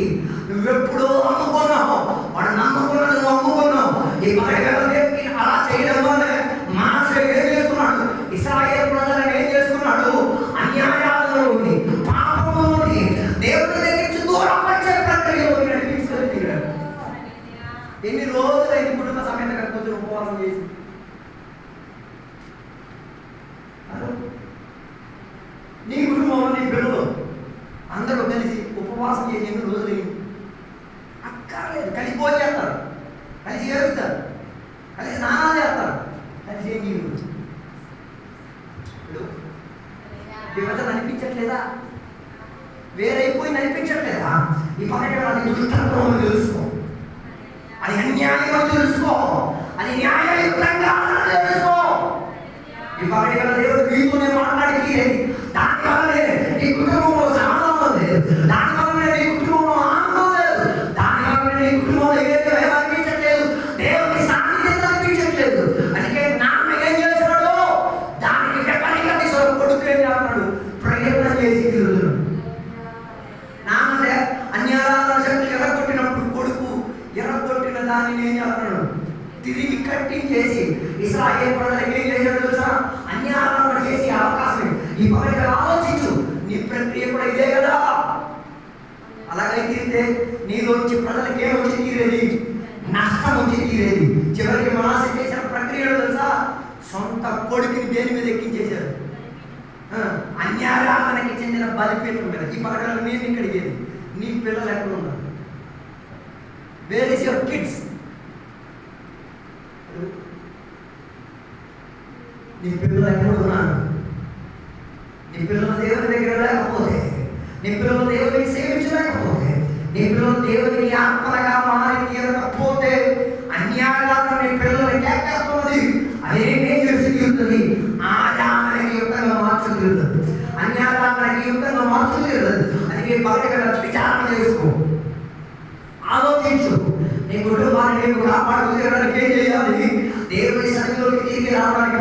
నువ్వెప్పుడో అమ్ముకున్నావు, వాడు నమ్ముకున్నాడు, నువ్వు అమ్ముకున్నావు. ఈ దేవుడికి అలా చేయడం వల్ల మనసు ఏం చేసుకున్నాడు? ఇశ్రాయేలు ప్రజలను ఏం చేసుకున్నాడు? అన్యాయాలలో ఉంది, పాపంలో ఉంది, దేవుడి దగ్గర నుంచి దూరం వచ్చే ప్రక్రియలో నడిపించుకొని తీరాడు. ఎన్ని రోజులైంది కుటుంబ సమేతంగా కూర్చొని ఉపవాసం చేసి? నీ కుటుంబంలో నీ పిల్లలు అందరూ కలిసి ఉపవాసం చేసి ఎన్ని రోజులైంది? అక్కర్లేదు. కలిసి భోజనం చేస్తారు, కలిసి ఏడుస్తారు, కలిసి స్నానాలు చేస్తారు, కలిసి ఏం జీవితం. విభజన అనిపించట్లేదా? వేరైపోయింది అనిపించట్లేదా? ఈ పక్కన అది దుష్టత్వం తెలుసుకో, అది అన్యాయం తెలుసుకో, అది న్యాయయుక్తంగా తెలుసుకో. ఈ పక్కన దేవుడు మీతోనే మాట్లాడి దానివల్లనే నీ కుటుంబంలో సమాధానం లేదు, దానివల్లనే నీ కుటుంబంలో ఆనందం లేదు, దానివల్లనే నీ కుటుంబంలో ఏదో అనిపించట్లేదు, దేవుని సాన్నిధ్యం అనిపించట్లేదు. అందుకే నాన్న ఏం చేస్తున్నాడు? దానికి వ్యతిరేకంగా కొడుకు ఏం చేస్తున్నాడు? ప్రయత్నం చేసి తిరుగుతున్నాడు. నాన్న అన్యారాధన శక్తులు ఎర్రగొట్టినప్పుడు కొడుకు ఎర్రగొట్టిన దానిని ఏం చేస్తున్నాడు? తిరిగి కట్టించేసి ఇశ్రాయేలు ప్రజలకు ఏం చేశాడు తెలుసా? అన్యారాధన చేసి అవకాశం. ఈ పక్కన ఆలోచించు, నీ ప్రక్రియ కూడా ఇదే కదా. అలాగైతే నీలోంచి ప్రజలకు ఏం వచ్చి తీరేది? నష్టం వచ్చి తీరేది. చివరికి మనాసే చేసిన ప్రక్రియలో తెలుసా? సొంత కొడుకుని దేని మీద ఎక్కించేశారు? అన్యారాధనకి చెందిన బలిపీఠం మీద. ఈ పక్కన నేను ఇక్కడ అడిగేది, నీ పిల్లలు ఎక్కడ ఉన్నారు? Where is your kids? నీ పిల్లలు ఎక్కడ ఉన్నారు? నీ పిల్లలు దేవుని దగ్గర లేకపోతే, నీ పిల్లలు దేవుడిని సేవించలేకపోతే, నీ పిల్లలు దేవుడిని ఆత్మగా మారి తీరకపోతే, అన్యాయాలను నీ పిల్లల్ని కేకేస్తున్నది. అదే నేచర్స్ తీరుతుంది, ఆదానికి యుక్తంగా మార్చుతుంది, అన్యాయానికి యుక్తంగా మార్చుతుంది. అందుకే బయట విచారణ చేసుకో, ఆలోచించు. నీ కుటుంబాన్ని నీవు కాపాడుకోవడానికి ఏం చేయాలి? దేవుని సన్నిధిలోకి తిరిగి రావడానికి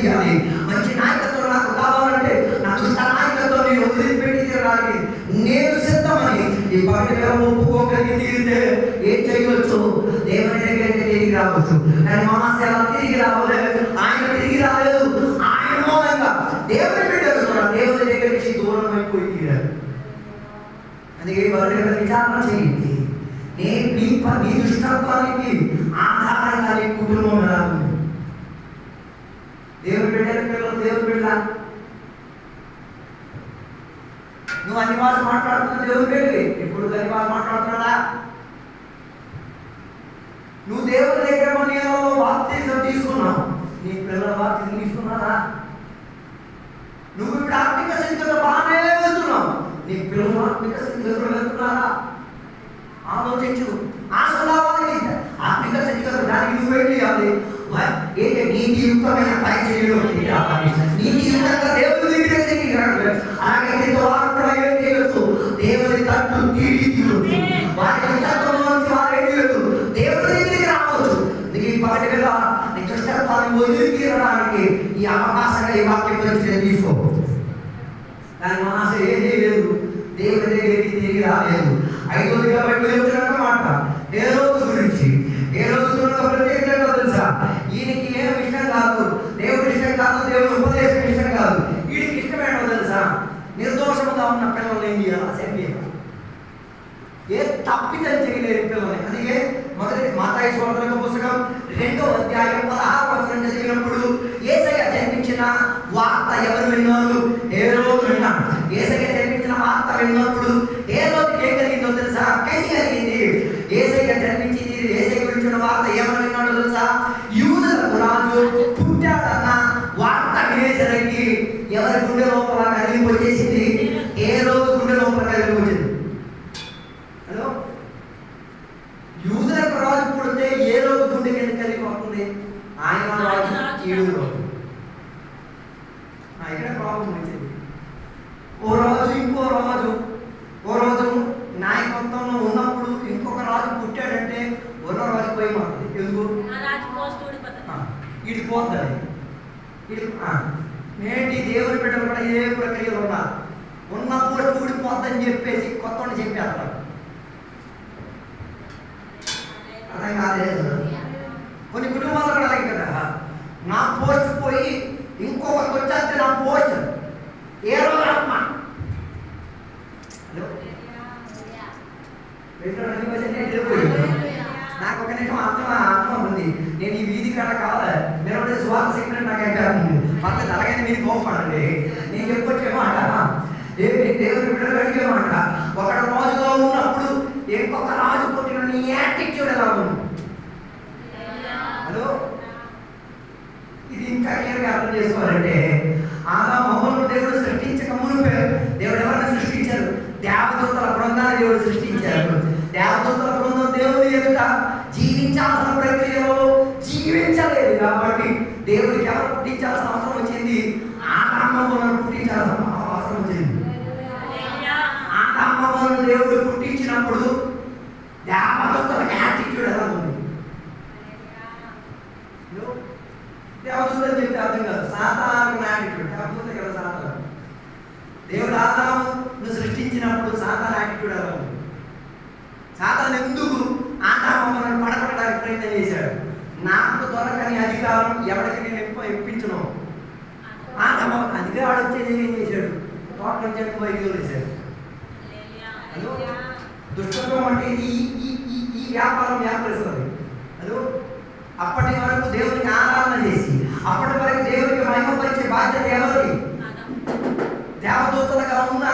తీయాలి. మంచి నాయకత్వం నాకు కావాలంటే నా దుష్ట నాయకత్వం నేను వదిలిపెట్టి తీరడానికి నేను సిద్ధమని ఈ పగటి ఒప్పుకోగలిగితే ఏం చేయవచ్చు? దేవుని దగ్గరికి తిరిగి రావచ్చు. కానీ మనసు ఎలా తిరిగి రావలేదు? ఆయన తిరిగి రాలేదు. ఆయన మూలంగా దేవుని బిడ్డలు కూడా దేవుని దగ్గరికి దూరం అయిపోయి తీరారు. అందుకే వారి విచారణ చేయండి. నీ దుష్టత్వానికి ఆధారంగా నీ కుటుంబం రాదు. దేవుని బిడ్డల పిల్లలు దేవుని బిడ్డ నువ్వు అన్ని భాష మాట్లాడుతున్నా దేవుని బిడ్డవి. ఇప్పుడు అన్ని భాష మాట్లాడుతున్నాడా? నువ్వు దేవుని దగ్గర నేను బాప్తిజం తీసుకున్నావు. నీ పిల్లల బాప్తిజం తీసుకున్నారా? నువ్వు ఇప్పుడు ఆత్మిక స్థితిలో బాగానే వెళ్తున్నావు. నీ పిల్లలు ఆత్మిక స్థితిలో వెళ్తున్నారా? ఆలోచించు. ఆత్మిక స్థితిలో దానికి నువ్వేం చేయాలి? నీతియుక్తమైన పరిచర్యలు నీతియుక్తంగా దేవుని దగ్గర అలాగే ఏం చేయొచ్చు? దేవుని తట్టు వారి తత్వంలోంచి వారు ఏం చేయొచ్చు? దేవుని దగ్గరికి రావచ్చు. ఈ పగటి వేళ నీ దుష్టత్వాన్ని వదిలి తీరడానికి ఈ అవకాశంగా ఈ వాక్యం గురించి తీసుకో. కానీ మనసు ఏం చేయలేదు, దేవుని దగ్గరికి తిరిగి రాలేదు. 5వ కాబట్టి మాట హేరోదు గురించి. హేరోదు ప్రత్యేకత తెలుసా? ఈయనకి ఏం ఇష్టం కాదు, దేవుడి ఇష్టం కాదు, దేవుడి ఉపదేశం ఇష్టం కాదు. వీడికి ఇష్టమేమో తెలుసా? నిర్దోషముగా ఉన్న పిల్లల్ని ఏం చేయాలి? సెంబియాలి. ఏ తప్పిదం చేయలేని పిల్లల్ని. అందుకే మొదటి మత్తయి సువార్త పుస్తకం 2వ అధ్యాయం 16వ వచనం చదివినప్పుడు యేసయ్య జన్మించిన వార్త ఎవరు విన్నారు? హేరోదు విన్నాడు. యేసయ్య జన్మించిన వార్త విన్నప్పుడు హేరోదుకి ఏం కలిగిందో తెలుసా? కసి కలిగింది. యేసయ్య జన్మించింది, యేసయ్య గురించిన వార్త ఏమని విన్నాడో తెలుసా? యూదులకు రాజు పుట్టాడన్న వార్త వినేసరికి ఎవరి గుండె లోపల కలిగి వచ్చేసింది? హేరోదు గుండె లోపల కలిగి వచ్చింది. హలో, యూదులకు రాజు పుడితే ఏ రోజు గుండె కింద కలిగి వస్తుంది? ఆయన రాజు ఈడు రోజు. ఇక్కడ ప్రాబ్లం వచ్చింది. ఓ రోజు నాయకత్వంలో ఉన్నప్పుడు ఇంకొక రాజు పుట్టాడంటే ఉన్న రాజు పోయి మారుతుంది. ఎందుకు? ఇది పోతుంది. ఇది నేటి దేవుని బిడ్డలు కూడా ఏ ప్రక్రియలు ఉన్నారు. ఉన్న పోస్ట్ ఊడిపోద్దని చెప్పేసి కొత్త చెప్పేస్తారు. అర్థం కాలేదు. కొన్ని కుటుంబాలు కూడా అలాగే కదా, నా పోస్ట్ పోయి ఇంకొకరికి వచ్చేస్తే నా పోస్ట్ ఏ రోజు ఆత్మ నాకు ఒక నిమిషం ఆత్మ ఉంది. నేను ఈ వీధి కాడ కావాలి, మీరు స్వార్థ సెక్రటరీ నాకు అయిపోయింది. పర్లేదు, అలాగైనా మీరు కోపడండి. నేను చెప్పొచ్చే మాట దేవుని బిడ్డలు అడిగే మాట. ఒకడు రాజుగా ఉన్నప్పుడు ఇంకొక రాజు పుట్టిన నీ యాటిట్యూడ్ ఎలా ఉంది? హలో, ఇది ఇంకా క్లియర్గా అర్థం చేసుకోవాలంటే ఆదాము దేవుడు సృష్టించక మునుపే దేవుడు ఎవరిని సృష్టించారు? దేవదూతల బృందాన్ని దేవుడు సృష్టించారు. దేవదూతల బృందం దేవుని ఎదుట జీవించాల్సిన ప్రక్రియలో జీవించలేదు కాబట్టి దేవుడికి ఎవరు పుట్టించాల్సిన అవసరం వచ్చింది? ఆదామును పుట్టించాల్సిన అవసరం వచ్చింది. ఆదామును దేవుడు పుట్టించినప్పుడు దేవదూతలకు యాటిట్యూడ్ ఎలా ఉంది? దేవదూతలు చెప్తే అర్థం కాదు. సాతాను యాటిట్యూడ్ దేవదూత కదా. సాతాను దేవుడు ఆదామును సృష్టించినప్పుడు సాతాను యాటిట్యూడ్ ఎలా ఉంది? సాతాను ఎందుకు ఆదామును పడగొట్టడానికి ప్రయత్నం చేశాడు? నాకు దొరకని అధికారం ఎవరికి నేను ఇప్పించను. ఆదాము అధికారం వచ్చేది ఏం చేశాడు? తోట నుంచి బయటికి వదిలేశాడు. దుష్టత్వం అంటే ఈ వ్యాపారం వ్యాపరిస్తుంది. అదో అప్పటి వరకు దేవునికి ఆరాధన చేసి అప్పటి వరకు దేవునికి మహిమపరిచే బాధ్యత ఎవరిది? దేవదూతలుగా ఉన్న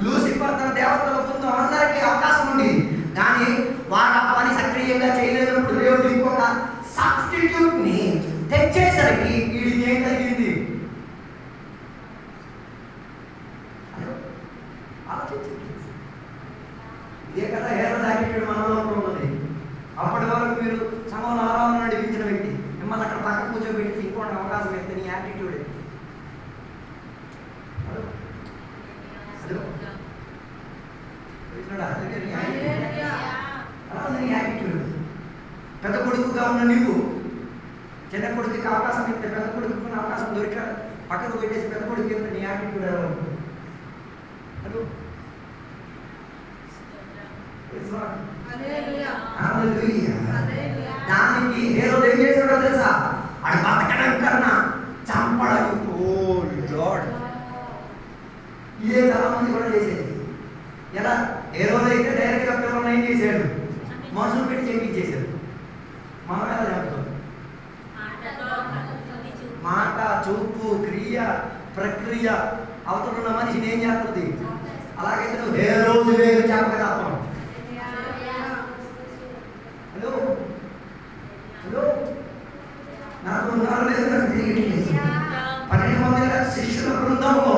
లూసిఫర్ తన దేవతల ముందు అందరికీ అవకాశం ఉంది. కానీ వాడు ఆ పని సక్రియంగా చేయలేనప్పుడు దేవుడు ఇంకొక సబ్స్టిట్యూట్ ని తెచ్చేసరికి వీడికి ఏం కలిగింది? ఇదే కదా హేరోదు యాటిట్యూడ్ మనలో ఉన్నది. అప్పటి వరకు మీరు సంఘంలో ఆరాధన నడిపించిన వ్యక్తి మిమ్మల్ని అక్కడ పక్కన కూర్చోబెట్టి ఇంకోటి అవకాశం ఇస్తే నీ యాటిట్యూడ్ యాటిట్యూడ్. పెద్ద కొడుకుగా ఉన్న నీవు చిన్న కొడుకుకి అవకాశం ఇస్తే పెద్ద కొడుకున్న అవకాశం దొరికా పక్కకు పెట్టేసి పెద్ద కొడుకు చెప్తే నీ యాటిట్యూడ్ ఎలా ఉంటుంది? హలో దానికి హేరోదు ఏం చేశాడో తెలుసా? అది బతకడం కన్నా చంపడం. ఓ లార్డ్, ఇదే చాలా మంది కూడా చేసేది. ఎలా? హేరోదు అయితే డైరెక్ట్గా పిల్లలను ఏం చేశాడు? మనుషులు పెట్టి చేపించేశాడు. మనం ఎలా చెప్తాం? మాట, చూపు, క్రియ, ప్రక్రియ అవతల మనిషిని ఏం చేస్తుంది? అలాగైతే నువ్వు హేరోదు వేరు చెప్పగలుగుతాం. హలో హలో, నాకు 12 శిష్యుల బృందంలో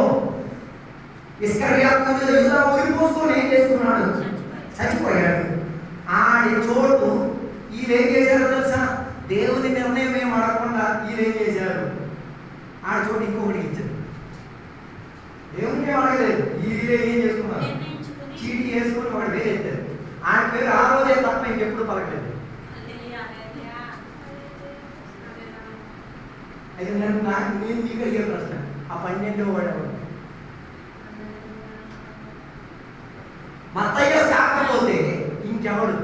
ఇస్కరియోతు యూదా ఊరిపోసుకొని ఏం చేసుకున్నాడు? చచ్చిపోయాడు. ఆడి చోటు వీళ్ళు ఏం చేశారో తెలుసా? దేవుని నిర్ణయం ఏం అడగకుండా వీళ్ళు ఏం చేశారు? ఆడి చోటు ఇంకొకటి ఇచ్చారు. దేవుని అడగలేదు, వీళ్ళే ఏం చేసుకున్నారు? చీటీ వేసుకొని వాడు వేరే ఎత్తారు. ఆయన పేరు ఆ రోజే తప్ప ఇంకెప్పుడు పలకలేదు. అయితే నేను మీకు అడిగే ప్రశ్న, ఆ 12వ వాడు ఎవరు? మత్తయ్య కాకపోతే ఇంకెవడు?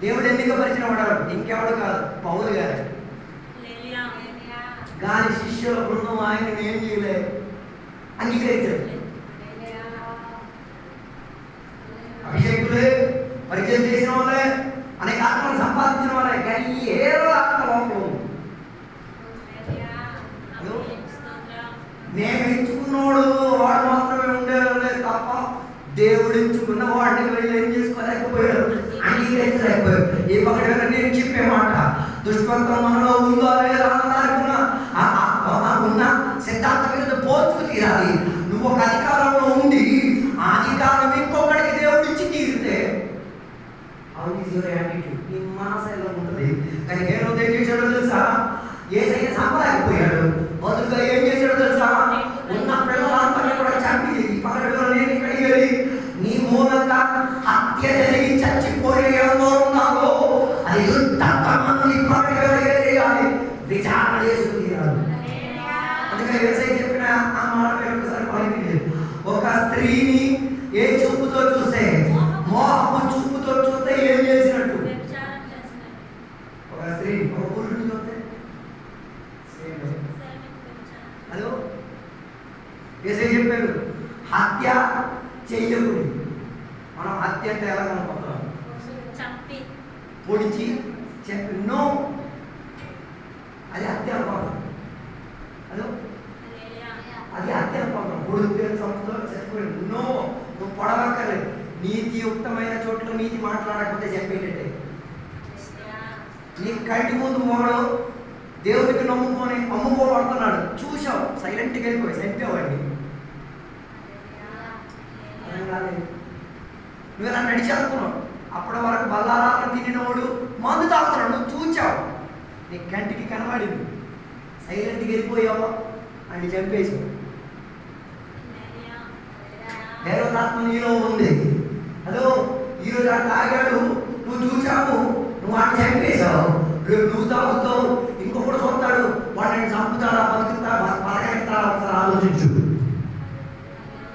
దేవుడు ఎన్నికపరిచిన వాడు ఇంకెవడు కాదు, పౌలు గారు. గాలి శిష్యుల బృందం ఆయన ఏం చేయలేదు, అంగీకరించారు. అభిషేకులే, పరిచయం చేసిన వాళ్ళే, అనేక ఆత్మలు సంపాదించిన వాళ్ళే, కానీ ఏదో ఆత్మ లోపల ఉంది. మేము ఎంచుకున్నవాడు వాడు మాత్రమే ఉండేవాళ్ళే తప్ప దేవుడు ఎంచుకున్న వాడిని వెళ్ళి ఏం చేసుకోలేకపోయాడు, అంగీకరించలేకపోయాడు. ఏ పక్కన నేను చెప్పే మాట, దుష్పంతం మనలో ఉందో లేదా ఉన్న సిద్ధాంతం మీద పోల్చుకు తీరాలి. నువ్వు ఒక అధికారంలో ఉండి ఆ అధికారం ఇంకొకటికి దేవుడు ఇచ్చి తీరితే నీ మనసులో ఉంటుంది. కానీ హేరోదు ఏం చేశాడో తెలుసా? యేసయ్య సంపలేకపోయాడు. బదులుగా ఏం చేశాడో తెలుసా? ఉన్న పిల్లలంతా కూడా చంపి పక్కన నేను ఇక్కడికి వెళ్ళి నీ మూలంగా హత్య జరిగి చచ్చిపోయే ఎవరో ఉన్నారో అది ఎంతమంది పక్కన విచారణ చేసుకున్నారు. అందుకని యేసయ్య చెప్పిన ఆ మాట ఒకసారి పలికింది. ఒక స్త్రీని ఏ చూపుతో చూస్తే, మోహపు చూపుతో చూస్తే ఏం చేసినట్టు? ఒక స్త్రీ ఒక పురుషుడు చూస్తే హలో యేసయ్య చెప్పాడు హత్య చెయ్యకూడదు. మనం హత్య అంటే ఎలా అనుకుంటున్నాం? పొడిచి చెప్పి నో, అది హత్య అనుకుంటాం. హలో, అది హత్య అనుకుంటాం. 3 సంవత్సరాలు చచ్చిపోయాడు. నో, నువ్వు పొడవక్కర్లేదు. నీతియుక్తమైన చోట్ల నీతి మాట్లాడకపోతే చెప్పేటట్టే. నీ కంటి ముందు మొగడు దేవుడికి నమ్ముకొని అమ్ముకోబడుతున్నాడు, చూసావు, సైలెంట్గా వెళ్ళిపోయి చంపేవాడిని. నువ్వు ఇలా నడిచేస్తున్నావు. అప్పటి వరకు బల్లారాలను తినినోడు మందు తాగుతున్నాడు, నువ్వు చూచావు, నీ కంటికి కనబడింది, సైలెంట్గా వెళ్ళిపోయావా అని చంపేసి. దేవతాత్మ నీలో ఉంది. హలో, ఈరోజు అట్లా తాగాడు, నువ్వు చూసావు, నువ్వు అట్లా చంపేశావు. రేపు నువ్వు తాగుతావు, ఇంకొకటి చూస్తాడు, వాడిని చంపుతాడా బతుకుతాడా పలకెత్తాడా ఒకసారి ఆలోచించు.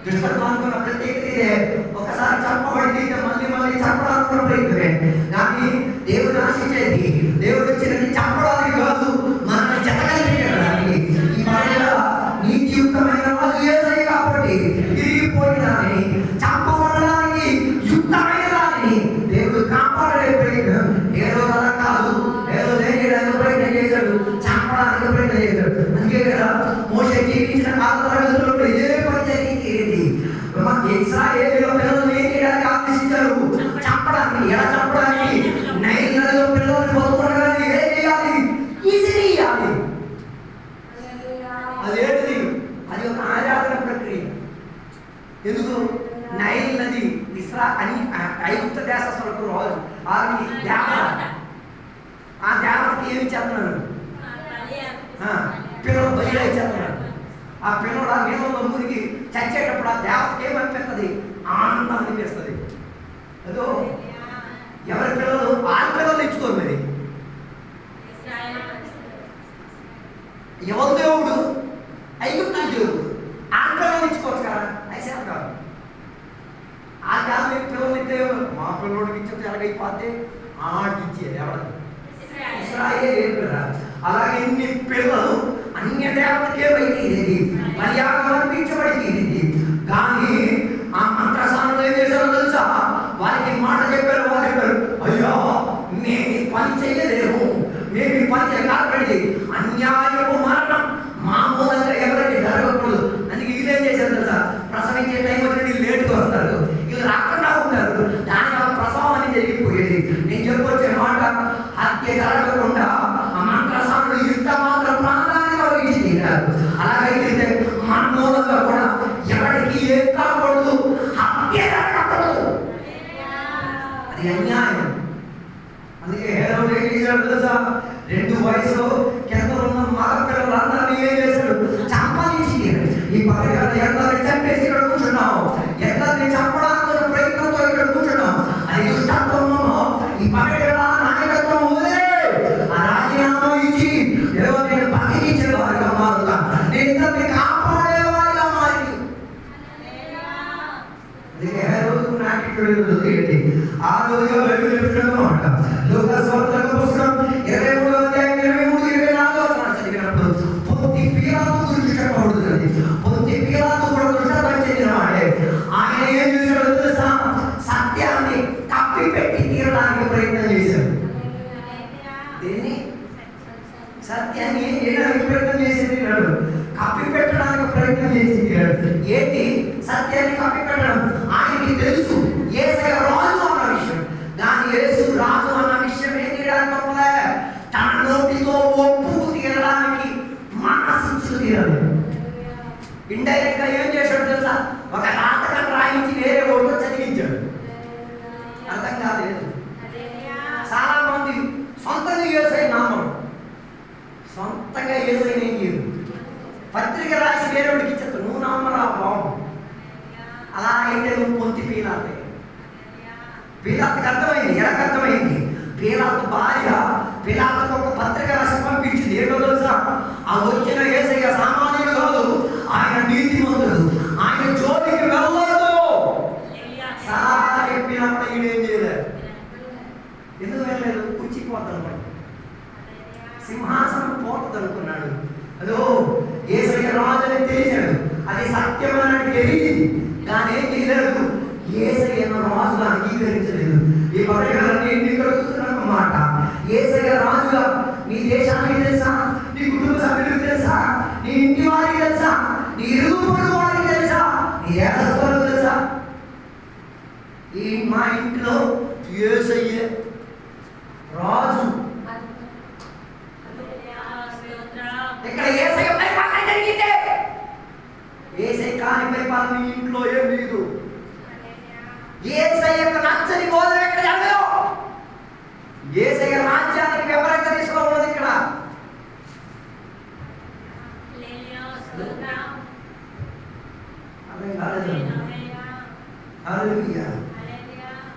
దుష్పరిమానుకున్న ప్రత్యేకత ఇదే. ఒకసారి చంపబడి మళ్ళీ మళ్ళీ చంపడానికి ప్రయత్నమే. కానీ దేవుడు ఆశించేది దేవుడు వచ్చినది చంపడానికి కాదు, మనల్ని చెత్తగలిగించడానికి. ఈ మహిళ నీతియుక్తమైన రాజు యేసయ్య కాబట్టి తిరిగిపోయిన దాన్ని, చంపబడడానికి యుక్తమైన దాన్ని దేవుడు కాపాడే ప్రయత్నం. ఏదో అలా కాదు, ఏదో చేయడానికి ప్రయత్నం చేశాడు, చంపడానికి ప్రయత్నం చేశాడు. అందుకే కదా మోషే జీవించిన కాలంలో ఏ పని జరిగింది? ఇశ్రాయేలు పిల్లలను ఏం చేయడానికి ఆదేశించారు? చంపడానికి. ఎలా చంపడానికి? నైల్ నదిలో పిల్లలను బతుకునడానికి ఏం చేయాలి? ఇసిరియాలి. అదేంటిది? అది ఒక ఆరాధన ప్రక్రియ. ఎందుకు? నైల్ నది ఐగుప్త దేశస్తులకు రాజు వారికి దేవత. ఆ దేవతకి ఏమి చేస్తున్నారు? పిల్లలు బయట చేస్తున్నారు. ఆ పిల్లడు ఆ నీళ్ళలో మునిగి చచ్చేటప్పుడు ఆ దేవతకి ఏమనిపిస్తుంది? ఆనందం అనిపిస్తుంది. అదో ఎవరి పిల్లలు వాళ్ళ పిల్లలు ఇచ్చుకోరు. మరి ఎవరు దేవుడు? ఐగుప్తు దేవుడు. ఆంధ్రలో ఇచ్చుకోవచ్చు కదా, అయితే కాదు. ఆ కాలం పిల్లలు ఇస్తే మా పిల్లడికి ఇచ్చే ఎలాగైపోతే ఇచ్చేది ఎవరు? ఇశ్రాయేలు. అలాగే ఇన్ని పిల్లలు అన్య దేవతకే బయటిది, మర్యాద అర్పించబడింది. కానీ ఆ మంత్రసానులు ఏం చేశారో తెలుసా? వారికి మాట చెప్పారు. వాళ్ళు చెప్పారు, అయ్యో మేము ఈ పని చేయలేము, మేము ఈ పని చేయకపోయింది. అన్యాయపు మరణం మామూలుగా ఎవరికి జరగకూడదు. అందుకే వీళ్ళు ఏం చేశారు తెలుసా? ప్రసవించే టైం వచ్చి వీళ్ళు లేటుగా వస్తారు, వీళ్ళు రాకుండా ఉంటారు. దాని వల్ల ప్రసవం అని జరిగిపోయేది. నేను చెప్పొచ్చే మాట, హత్య జరగకుండా ఆ మంత్రసానులు ఇంత మాత్రం ప్రాణాన్ని కలిగించి తీరారు. అలాగైతే మన మూలంగా కూడా ఎవరికి ఏం కాకూడదు, హత్య జరగకూడదు. అది అన్యాయం. అందుకే హేరోదు ఏం చేశాడు తెలుసా? 2 వయసులో కింద ఉన్న మగ పిల్లలందరినీ ఏం చేశాడు? చంపనిచ్చి ఈ పరిగారు ఎక్కడిని చంపేసి ఇక్కడ కూర్చున్నావు, ఎక్కడిని చంపడానికి ప్రయత్నంతో ఇక్కడ కూర్చున్నావు. అది దుష్టత్వము. ఈ పరిగారు నాయకత్వం వదిలే ఆ రాజీనామా ఇచ్చి ఏదో నేను బతికించే వారిగా మారుతా, నేను ఇద్దరిని కాపాడే వారిగా మారి. అందుకే హేరోదు నాటికి ఆ రోజుగా బైబిల్ చెప్తున్నమాట. లోకస్వార్థక పుస్తకం 23వ అధ్యాయం 23-24 వచనాలు చదివినప్పుడు పొంతి పీలాతు గురించి చెప్పబడుతుంది. పొంతి పీలాతు కూడా దుష్టత్వం చెందిన వాడే. ఆయన ఏం చేశాడో తెలుసా? సత్యాన్ని కప్పిపెట్టి తీరడానికి ప్రయత్నం చేశాడు. దేన్ని? సత్యాన్ని ఏం చేయడానికి ప్రయత్నం చేసింది? కప్పి పెట్టడానికి ప్రయత్నం చేసింది. ఏంటి సత్యాన్ని కప్పి పెట్టడం? ఆయనకి తెలుసు యేసయ్య రాజు అన్న విషయం. కానీ యేసు రాజు అన్న విషయం ఏం చేయడానికి తప్పలే, తన నోటితో ఒప్పుకు తీరడానికి మనసు తీరాలి. ఇండైరెక్ట్ గా ఏం చేశాడు తెలుసా? ఒక రాతకం రాయించి వేరే ఓడితో చదివించాడు. అర్థం కాలేదు. చాలా మంది సొంతంగా యేసయ్య నామం, సొంతంగా యేసయ్య ఏం చేయదు, పత్రిక రాసి వేరేవాడికి ఇచ్చేస్తాడు. నువ్వు నమ్మరా బాబు. అలా అయితే నువ్వు పొంతి పీలాతే. పీలాతుకి అర్థమైంది, ఎలాగ అర్థమైంది? పీలాతు భార్య పీలాతుకు ఒక పత్రిక రాసి పంపించింది. ఏంటో తెలుసా? ఆ వచ్చిన యేసయ్య సామాన్యుడు కాదు, ఆయన నీతిమంతుడు, ఆయన జోలికి వెళ్ళదు. చాలా చెప్పినప్పుడు ఈయనేం చేయలేదు. ఎందుకు వెళ్ళలేదు? కూర్చిపోతాను, సింహాసనం పోతుంది అనుకున్నాడు. అదో యేసయ్య రాజు అని తెలిసాడు, అది సత్యమని తెలియదు. కానీ ఏం చేయలేదు, యేసయ్యను రాజుగా అంగీకరించలేదు. ఈ పరిగారాన్ని ఎన్నికలు చూస్తున్నమాట. యేసయ్య రాజుగా నీ దేశానికి తెలుసా, నీ కుటుంబ సభ్యులకు తెలుసా, నీ ఇంటి వారికి తెలుసా, నీ ఇరుగు పొరుగు వారికి తెలుసా, నీ ఏదస్తులకు తెలుసా? ఈ మా ఇంట్లో యేసయ్య రాజు. ఇక్కడ యేసయ్య పరిపాలన జరిగిందే. యేసయ్య కాని పరిపాలన మీ ఇంట్లో ఏం లేదు. యేసయ్యకు నచ్చని బోధన ఎక్కడ జరగదు. యేసయ్య రాజ్యానికి వివరంగా తీసుకోకూడదు ఇక్కడ. అర్థం కాలేదు.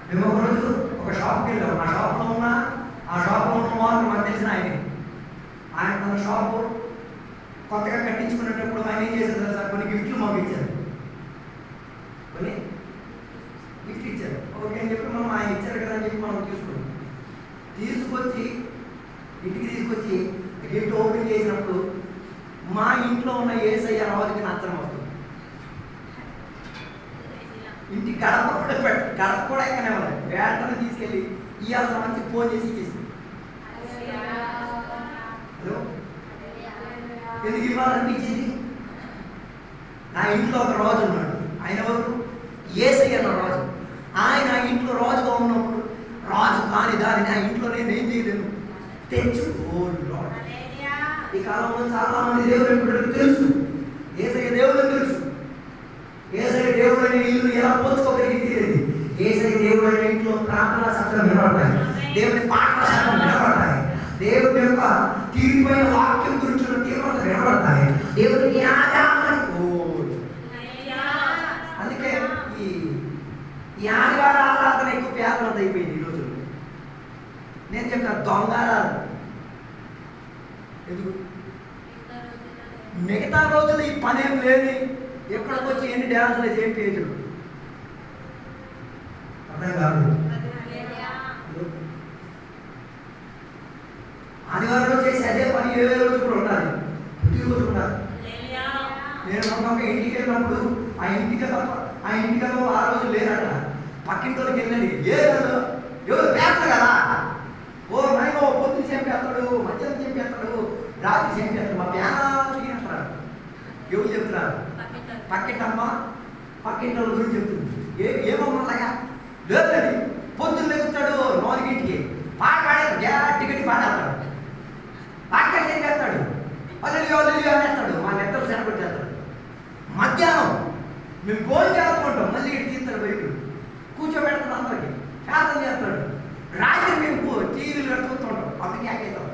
మేము ఒకరోజు ఒక షాప్కి వెళ్ళాము. ఆ షాప్లో ఉన్న వాళ్ళు మాకు తెలిసిన ఆయన తన షాపు కొత్తగా కట్టించుకునేటప్పుడు ఆయన ఏం చేశారు తెలుసా? కొన్ని గిఫ్ట్లు మాకు ఇచ్చారు. కొన్ని గిఫ్ట్ ఇచ్చారు. ఓకే అని చెప్పి మనం ఆయన ఇచ్చారు కదా అని చెప్పి మనం తీసుకొచ్చి ఇంటికి తీసుకొచ్చి గిఫ్ట్ ఓపెన్ చేసినప్పుడు మా ఇంట్లో ఉన్న యేసయ్య రాజుకి నచ్చడం వస్తుంది. ఇంటి గడప కూడా ఎక్కనే ఉన్నాయి. వేటను తీసుకెళ్ళి ఇవాళ మంచి ఫోన్ చేసి ఇచ్చేసింది. హలో, ఎందుకు ఇవ్వాలనిపించింది? నా ఇంట్లో ఒక రాజు ఉన్నాడు. ఆయన ఎవరు? యేసయ్య అన్న రాజు. ఆయన ఇంట్లో రాజుగా ఉన్నప్పుడు రాజు కాని దాన్ని ఆ ఇంట్లో నేను ఏం చేయలేను, తెచ్చు. ఈ కాలంలో చాలా మంది దేవుడు బిడ్డలకు తెలుసు, యేసయ్య దేవుడు తెలుసు. యేసయ్య దేవుడు అనే ఇల్లు ఎలా పోల్చుకోగలిగింది? యేసయ్య దేవుడు అనే ఇంట్లో ప్రార్థనా శబ్దం వినబడతాయి, దేవుని పాటల శబ్దం వినబడతాయి, దేవుడి యొక్క తీరిపోయిన వాక్యం గురించి తీవ్రత వినబడతాయి, దేవుడికి అందుకే ఈ ఆదివార ఆరాధన ఎక్కువ పేదలంత అయిపోయింది ఈరోజు. నేను చెప్తాను దొంగ ఎందుకు మిగతా రోజులు ఈ పనేం లేని ఎక్కడికి వచ్చి ఎన్ని డ్యాన్సులు చేయించు అర్థం కాదు. ఆదివారం రోజు చేసి అదే పని ఏ రోజు కూడా ఉండాలి, ప్రతిరోజు ఉండాలి. నేను ఒక ఇంటికి వెళ్ళినప్పుడు ఆ ఇంటికలో ఆ రోజు లేదట, పక్కింటికి వెళ్ళండి ఏదో ఎవరు పేస్తారు కదా, ఓ నైమో పొద్దున చంపేస్తాడు, మధ్యాహ్నం చంపేస్తాడు, రాత్రి చంపేస్తాడు, మా ప్యానాలు అంటారు. ఎవరు చెప్తున్నారు? పక్కింటమ్మ పక్కింటి వాళ్ళ గురించి చెప్తుంది. ఏమమ్మలాగా లేదండి, పొద్దున్న లెగుతాడు 4ంటికి పాట పాడేస్తాడు, టికెట్ పాడేస్తాడు, పాట చేస్తాడు, అల్లు అనేస్తాడు, మా నెత్తలు సెలబెట్టేస్తాడు. మధ్యాహ్నం మేము భోజనం చేస్తుంటాం, మళ్ళీ ఇటు తీస్తాడు, బయట కూర్చోబెడతాడు, అందరికి శాతం చేస్తాడు. రాత్రి మేము టీవీలు కట్టుకుంటుంటాం, అప్పటికి ఆకేస్తాం.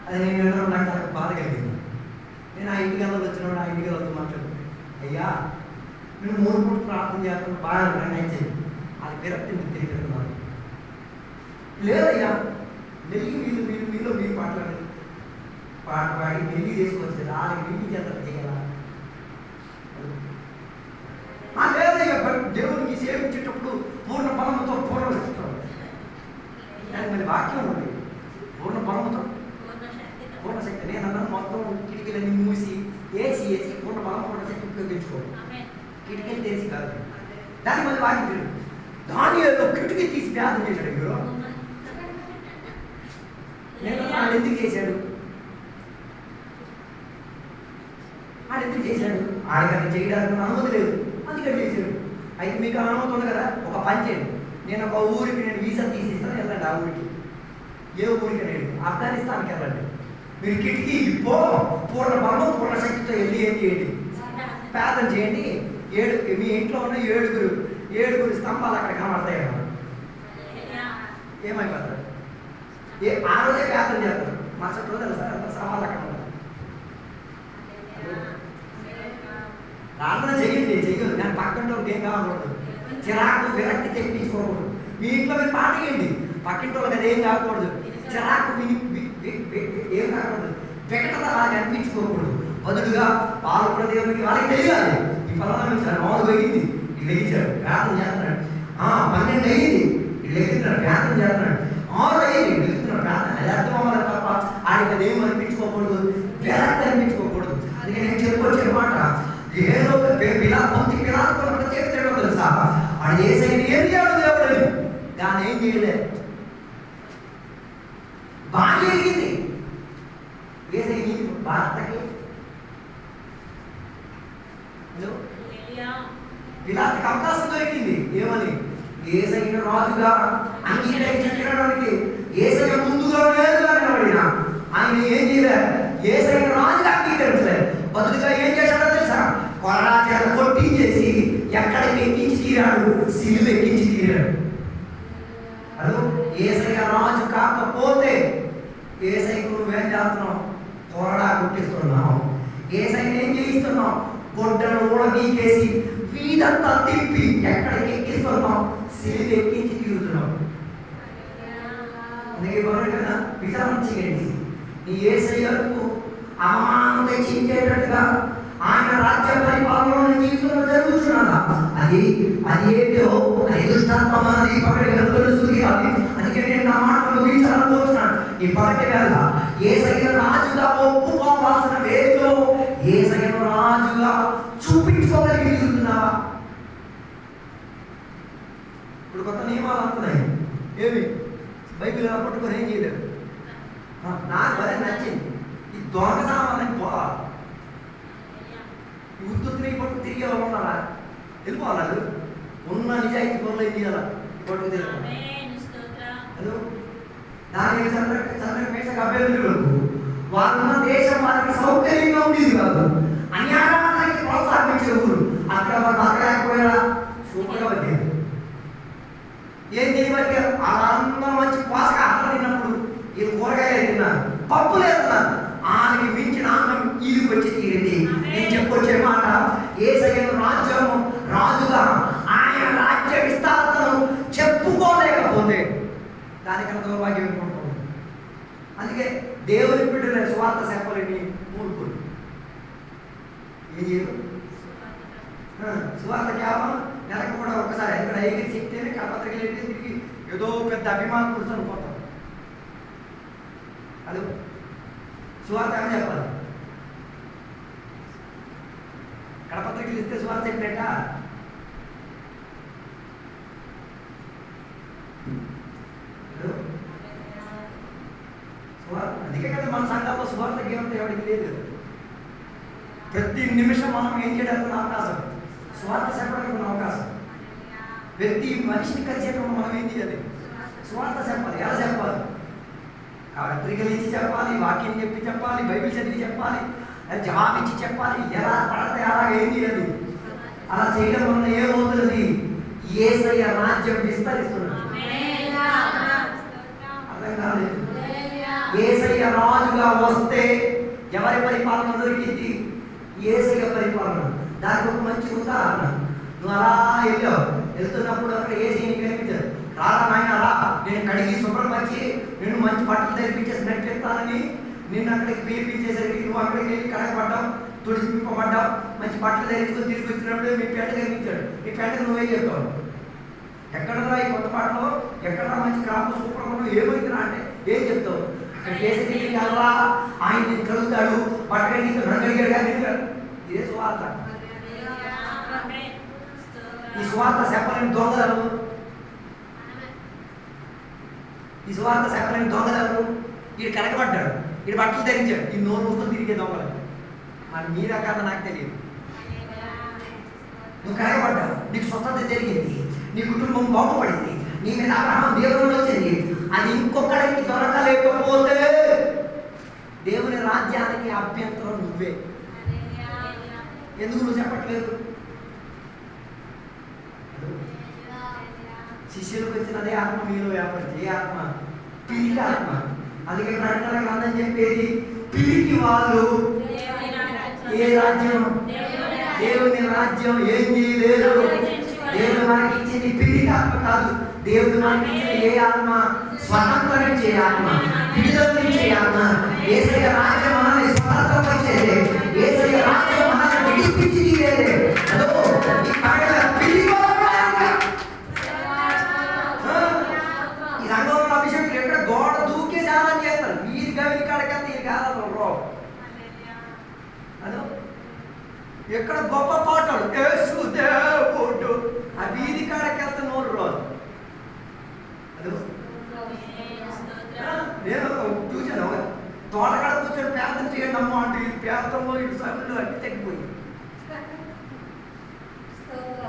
అది నేను నాకు బాధ కలిగింది. నేను ఆ ఇంటికి వచ్చినప్పుడు ఆ ఇంటికి వెళ్తూ మాట్లాడు, అయ్యా నేను 3 పూట ప్రార్థన చేస్తాను, బాగా నచ్చింది. అది విరక్తి తెలియదు. లేదయ్యా మీలో మీరు మాట్లాడండి, పాట పాడి మెల్లి చేసుకొచ్చి రాని మీటింగ్ చేస్తారు చేయాలా? లేదయ్యా దేవునికి సేవించేటప్పుడు పూర్ణ బలంతో పూర్ణ శక్తితో, దానికి మళ్ళీ వాక్యం ఉంది, పూర్ణ బలంతో పూర్ణ శక్తి. నేను అన్నాను మొత్తం కిటికీలన్నీ మూసి వేసి పూర్ణ బలం పూర్ణ శక్తి ఉపయోగించుకోండి. కిటికీలు తెరిచి కాదు, దానికి మళ్ళీ వాక్యం దాని ఏదో కిటికీ తీసి ప్రార్థన చేశాడు. మీరు నేను ఆయన ఎందుకు చేశాడు? ఆయన ఎందుకు చేశాడు? ఆడగానే చేయడానికి అనుమతి లేదు, అందుకని చేశాడు. అయితే మీకు అనుమతి ఉంది కదా, ఒక పని చేయండి, నేను ఒక ఊరికి నేను వీసా తీసిస్తాను, వెళ్ళండి. ఆ ఊరికి ఏ ఊరికి నేను ఆఫ్ఘనిస్తాన్కి వెళ్ళండి. మీరు కిటికీ పూర్ణ బలం పూర్ణ శక్తితో వెళ్ళి ఏం చేయండి, ప్రార్థన చేయండి. మీ ఇంట్లో ఉన్న ఏడుగురు స్తంభాలు అక్కడ కనబడతాయి కదా, ఏమైపోతారు? ఆ రోజే ప్రార్థన చేస్తారు, మరుసటి రోజు తెలుసా అంత స్తంభాలు అక్కడ ఉంటాయి. ప్రార్థన చెయ్యండి, చెయ్యదు. నేను పక్కంలో ఏం కాకూడదు, చిరాకు విరక్తి తెప్పించుకోకూడదు. మీ ఇంట్లో మీరు పాట వేయండి, పక్కింటి వాళ్ళకి అది ఏం కాకూడదు, చిరాకు ఏం కాకూడదు, వికటత వాళ్ళకి అనిపించుకోకూడదు. బదులుగా వాళ్ళు కూడా దేవునికి వాళ్ళకి తెలియాలి, ఈ ఫలానా ఇచ్చారు, 4 అయ్యింది, ఇది లెగించాడు, ప్రార్థన చేస్తున్నాడు. 12 అయ్యింది, ఇది లెగుతున్నాడు, ప్రార్థన చేస్తున్నాడు. 6 అయ్యింది, లెగుతున్నాడు, ప్రార్థన. అది అర్థం అవ్వాలి తప్ప ఆయనకి అదేం అనిపించుకోకూడదు, విరక్తి అనిపించుకోకూడదు. అందుకే నేను చెప్పొచ్చే మాట, ఏదో పిలాతు చేస్తాడో తెలుసా, అది ఏసైనా ఏం చేయాలి దేవుడు, దాన్ని ఏం చేయలేదు, బాగా జరిగింది. ఏసై భారతకి పిలాతుకి అవకాశం దొరికింది, ఏమని? ఏసైన రాజుగా అంగీకరించడానికి. ఏసైన ముందుగా నేరుగా నిలబడిన ఆయన ఏం చేయలేదు, ఏసైన రాజుగా అంగీకరించలేదు. బదులుగా ఏం చేశాడో తెలుసా, కొరడా చేత కొట్టించేసి ఎక్కడికి ఎక్కించి తీరాడు, సిలువ ఎక్కించి తీరాడు. అదో ఏసైన రాజు కాకపోతే ఏసైకు నువ్వేం చేస్తున్నావు, కొరడా కొట్టిస్తున్నావు. ఏసైని ఏం చేయిస్తున్నావు, గొడ్డను కూడా నీకేసి వీధంతా తిప్పి ఎక్కడికి ఎక్కిస్తున్నావు, సిలువ ఎక్కించి తీరుతున్నావు. అందుకే కదా విచారణ చేయండి, నీ ఏసయ్యకు అవమానం తెచ్చించేటట్టుగా ఆయన రాజ్య పరిపాలన జీవితంలో జరుగుతున్నదా? అది ఏదో అది దుష్టాత్మ అన్నది పగటి వెలుగుతుంది. అందుకే నేను నా మాటలు ముగించాలనుకుంటున్నాను. ఈ పగటి వేళ ఏసయ్య రాజుగా ఒప్పుకోవాల్సిన వేదిలో ఏసయ్య రాజుగా చూపించుకోగలిగిస్తున్నావా? ఇప్పుడు కొత్త నియమాలు అంటున్నాయి, ఏమి బైబిల్ పట్టుకొని ఏం చేయలేదు. నాకు అదే నచ్చింది, ఈ దొంగ సామాన్లకి పోవాలి, ఈ ఉత్తుని పట్టు తిరిగే వాళ్ళు ఉన్నారా, వెళ్ళిపోవాలి. ఉన్న నిజాయితీ పనులు ఏం చేయాలా, పట్టుకు తిరగాలి. దాని చంద్రమేషకు అభ్యర్థులకు వాళ్ళున్న దేశం వారికి సౌకర్యంగా ఉండేది కాదు, అన్యాయానికి ప్రోత్సాహించే ఊరు. అక్కడ వాళ్ళు బతకలేకపోయారా, సూపర్గా బతికారు. ఏం చేయబట్టి వాళ్ళందరూ మంచి పోషకాహారం తిన్నప్పుడు ఈ కూరగాయలు తిన్నారు, పప్పు లేదన్నారు. ఆయనకి మించిన ఆనందం ఈదికి వచ్చి తీరింది. నేను చెప్పొచ్చే మాట, యేసయ్య రాజ్యము రాజుగా ఆయన రాజ్య విస్తారతను చెప్పుకోలేకపోతే దానికన్నా దౌర్భాగ్యం అనుకుంటాం. అందుకే దేవుని బిడ్డలే సువార్త చెప్పలేని మూర్ఖులు ఏం చేయరు. సువార్త కేవలం నెలకు కూడా ఒక్కసారి ఇక్కడ ఐగిరి చెప్తేనే కడపత్రికలు ఏంటి తిరిగి ఏదో పెద్ద అభిమానం కూర్చొని అనుకుంటాం. అది సువార్త ఏమని చెప్పాలి? కడపత్రికలు ఇస్తే సువార్త చెప్పేట అందుకే కదా మన సంఘాల్లో సువార్త గీవంత ఎవరికి లేదు. ప్రతి నిమిషం మనం ఏం చేయడానికి ఉన్న అవకాశం, సువార్త చెప్పడానికి ఉన్న అవకాశం. ప్రతి మనిషిని కలిసేటప్పుడు మనం ఏం చేయాలి? సువార్త చెప్పాలి. ఎలా చెప్పాలి? పత్రికలు ఇచ్చి చెప్పాలి, వాక్యం చెప్పి చెప్పాలి, బైబిల్ చదివి చెప్పాలి, జవాబిచ్చి చెప్పాలి. ఎలా పడితే అలాగ ఏం చేయాలి? అలా చేయడం వల్ల ఏమవుతుంది? యేసయ్య రాజ్యం విస్తరిస్తున్నది. అర్థం కాలేదు. యేసయ్య రాజుగా వస్తే ఎవరి పరిపాలన దొరికింది? యేసయ్య పరిపాలన. దానికి ఒక మంచి ఉదాహరణ. నువ్వు అలా వెళ్తున్నప్పుడు అక్కడ యేసయ్యని కనిపించారు. రారా నాయన రా, నేను కడిగి శుభ్రపరిచి నేను మంచి బట్టలు ధరిపించేసి నెట్టెత్తానని నిన్ను అక్కడికి పిలిపించేసరికి నువ్వు అక్కడికి వెళ్ళి కడగబడ్డావు, తుడిచిపడ్డావు, మంచి బట్టలు ధరించుకొని తిరిగి వచ్చినప్పుడు మీ పేట కనిపించాడు. మీ పేటకు నువ్వే చెప్తావు, ఎక్కడరా ఈ కొత్త పాటలో, ఎక్కడరా మంచి క్రాప్ సూపర్ ఉన్నావు, ఏమైందిరా అంటే ఏం చెప్తావు? అక్కడ యేసయ్య వెళ్ళరా, ఆయన నేను కలుగుతాడు, బట్టలు రంగడిగాడు కానీ ఇదే సువార్త. ఈ సువార్త చెప్పలేని దొంగలను, ఈ సువార్త చెప్పలేని దొంగలను. వీడు కనకబడ్డాడు, వీడు బట్టలు ధరించాడు, ఈ నోరు మొత్తం తిరిగే దొంగలు. మరి మీరా కాదా నాకు తెలియదు. నువ్వు కనకబడ్డావు, నీకు స్వతంత్ర జరిగింది, నీ కుటుంబం బాగుపడింది, నీ మీద అబ్రహాం దేవుడు వచ్చింది. అది ఇంకొకరికి దొరకలేకపోతే దేవుని రాజ్యానికి అభ్యంతరం నువ్వే. ఎందుకు నువ్వు చెప్పట్లేదు? శిష్యులకు వచ్చిన అదే ఆత్మ మీలో వ్యాపరిచి. ఏ ఆత్మ? పిరికి ఆత్మ. అందుకే ప్రకటన గ్రంథం చెప్పేది పిరికి వాళ్ళు ఏ రాజ్యం? దేవుని రాజ్యం ఏం చేయలేదు. దేవుడు మనకి ఇచ్చింది పిరికి ఆత్మ కాదు. దేవుడు మనకి ఇచ్చింది ఏ ఆత్మ? స్వతంత్రించే ఆత్మ, విడుదలనిచ్చే ఆత్మ. యేసయ్య రాజ్యం మనల్ని స్వతంత్రపరిచేది. యేసయ్య రాజ్యం మనల్ని విడిపించి తీరేది. అదో ఈ పగల పిరికి ఈ రంగంలో అభిషేకులు ఎక్కడ గోడ దూకే సాధన చేస్తారు. వీరి గవి కాడకెళ్తే ఈ కాలంలో అదో ఎక్కడ గొప్ప పాటలు యేసు దేవుడు ఆ వీధి కాడకెళ్తే నోరు రాదు. అదో నేను చూశాను, తోటకాడ కూర్చొని ప్రార్థన చేయండి అమ్మ అంటే ఈ ప్రార్థనలో ఇటు సభ్యులు అన్ని తగ్గిపోయింది.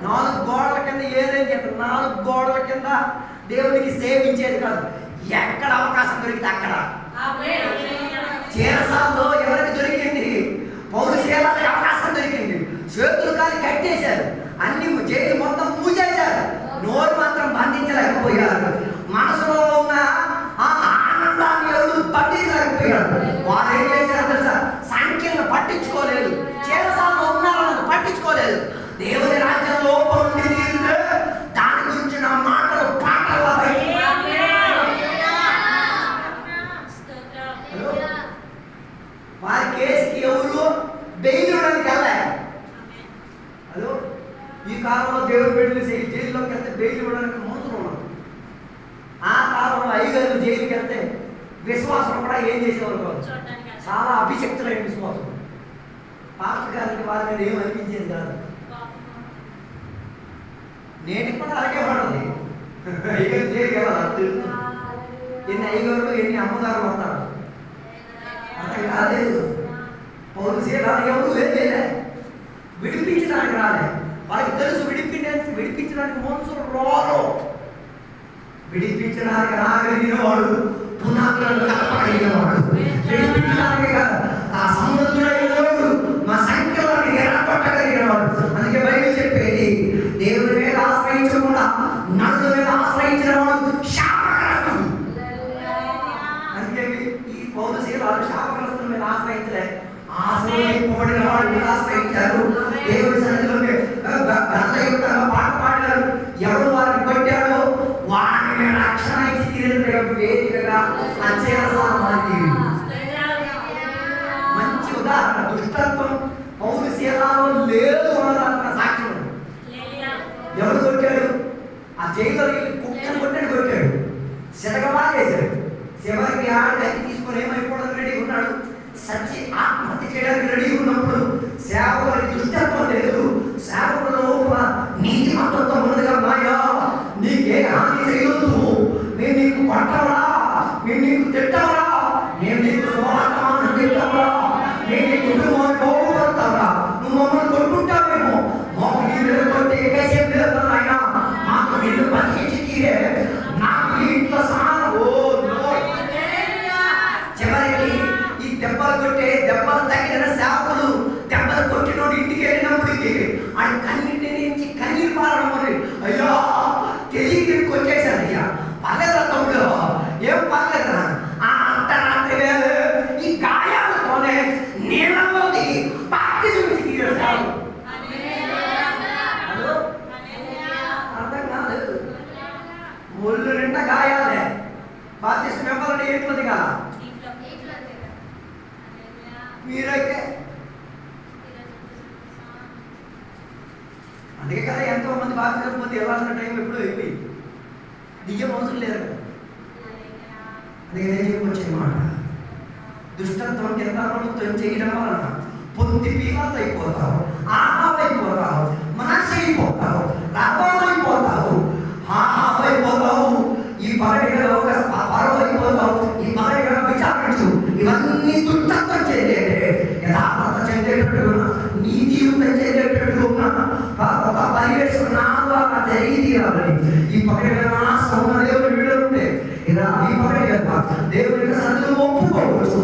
4 గోడల కింద ఏదేం చేస్తారు? 4 గోడల కింద దేవునికి సేవించేది కాదు. ఎక్కడ అవకాశం దొరికితే అక్కడ. చేరసాల్లో ఎవరికి దొరికింది? పౌరు చేరాలకు అవకాశం దొరికింది. చేతులు కాలి కట్టేశారు, అన్ని జైలు మొత్తం మూసేశారు, నోరు మాత్రం బంధించలేకపోయారు. మనసులో ఉన్న ఆ ఆనందాన్ని ఎవరు పట్టించలేకపోయారు. వారు ఏం చేశారు తెలుసా? సంఖ్యలను పట్టించుకోలేదు, చేరసాల్లో ఉన్నారని పట్టించుకోలేదు. దేవుని రాజ్యంలో పొంది దాని గురించి నా మాటలు పాటలు వారి కేసుకి ఎవరు బెయిలుడానికి వెళ్ళారు. అదో ఈ కాలంలో దేవుడు బిడ్డలు జైల్లోకి వెళ్తే బెయిల్ ఇవ్వడానికి మోసలు ఉన్నారు. ఆ కాలంలో అయ్యగారు జైలుకి వెళ్తే విశ్వాసం కూడా ఏం చేసేవారు కాదు, చాలా అభిషక్తులైన విశ్వాసం. పాస్టర్ గారికి వారి మీద ఏం అనిపించేది కాదు. నేటికి కూడా అలాగే పడుతుంది. అయ్యగారు జైలుకి వెళ్ళాలి, ఎన్ని అయ్యగారు ఎన్ని అమ్మగారు వస్తారు అర్థం కాలేదు. పౌరు చేయాలి ఎవరు లేదే, విడిపించడానికి రాలే. వాళ్ళకి తెలుసు విడిపించడానికి మనుషులు రారు. విడిపించడానికి రాగలిగిన వాడు పునాదులను కలపగలిగిన వాడు. విడిపించడానికి ఆ సముద్రుడైన వాడు మా సంఖ్యలను ఎరగొట్టగలిగిన వాడు. అందుకే బైబిల్ చెప్పేది దేవుని మీద ఆశ్రయించకుండా నడుల మీద ఆశ్రయించిన వాడు శాపగ్రస్తం. అందుకే ఈ పౌరు శీలాలు శాపగ్రస్తుల మీద ఆశ్రయించలే, ఆశ్రయింపబడిన వాడు మీద ఆశ్రయించారు. దేవుని సన్నిధిలో పాట పాడారు. ఎవరు వారిని కొట్టాడో వారిని రక్షణ ఇచ్చి తీరిన వేదికగా అచేరసాల ఉదాహరణ. దుష్టత్వం పౌలు శీలాలో లేదు అన్న సాక్ష్యం. ఎవరు కొట్టాడు? ఆ జైల్లో కుక్కను కొట్టాడు, కొట్టాడు, శతకమా చేశాడు. చివరికి ఆడకి తీసుకొని ఏమైపోవడానికి రెడీ ఉన్నాడు, సచ్చి ఆత్మహత్య చేయడానికి రెడీ ఉన్నప్పుడు సేవకుడి దుష్టత్వం లేదు, సేవకుడు నీతి మతంతో ఉన్నదిగా మాయా నీకే హాని చేయొద్దు, మేము నీకు కొట్టవరా, మేము నీకు తిట్టవరా, మేము నీకు సువార్తమానం తిట్టవరా, మేము నీ కుటుంబాన్ని పోగొడతావరా, నువ్వు మమ్మల్ని కొట్టుకుంటావేమో, మాకు నీ మీద కొట్టి ఏకేసేపు లేదు ఆయన, మాకు నిన్ను పనిచేసి తీరే, నాకు ఇంట్లో సమానం. ఓ చివరికి ఈ దెబ్బలు కొట్టే దెబ్బలు తగిన సేవకులు దెబ్బలు కొట్టినోడు ఇంటికి వెళ్ళినప్పటికీ ఆయన కన్నీటి నుంచి కన్నీరు పారడం అని, అయ్యా తెలియకి కొట్టేశారు. అయ్యా పర్లేదా తమ్ముడు, ఏం పర్లేదా, ఆ అర్ధరాత్రి ఈ గాయాలతోనే నీళ్ళలోకి బాప్తిజం తీరారు. అర్థం కాలేదు, ఒళ్ళు నిండా గాయాలే, బాప్తిజం ఇవ్వాలంటే ఎట్లది కదా. మీరైతే అందుకే కదా ఎంతో మంది బాప్తిజం పొంది ఇవ్వాల్సిన టైం ఎప్పుడూ అయిపోయింది, దియ్యం అవసరం లేదు కదా. అందుకే నేను చెప్పొచ్చే మాట, దుష్టత్వం కింద చేయడం వలన పొంది పీలత అయిపోతావు, ఆహావైపోతావు, మనస్సు అయిపోతావు, లాభమైపోతావు, ఆహావైపోతావు, ఈ పరగలో పరవైపోతావు, ఈ పరగలో విచారించు. ఇవన్నీ దుష్టత్వం చెందేటే, యథార్థత చెందేటట్టుగా, నీ జీవితం చెందేటట్టుగా ఒక పరివేశం నా ద్వారా జరిగి తీరాలని ఈ పరగల దేవుని వీడుంటే ఇలా ఈ పరగ దేవుని సన్నిధిలో ఒప్పుకోవచ్చు,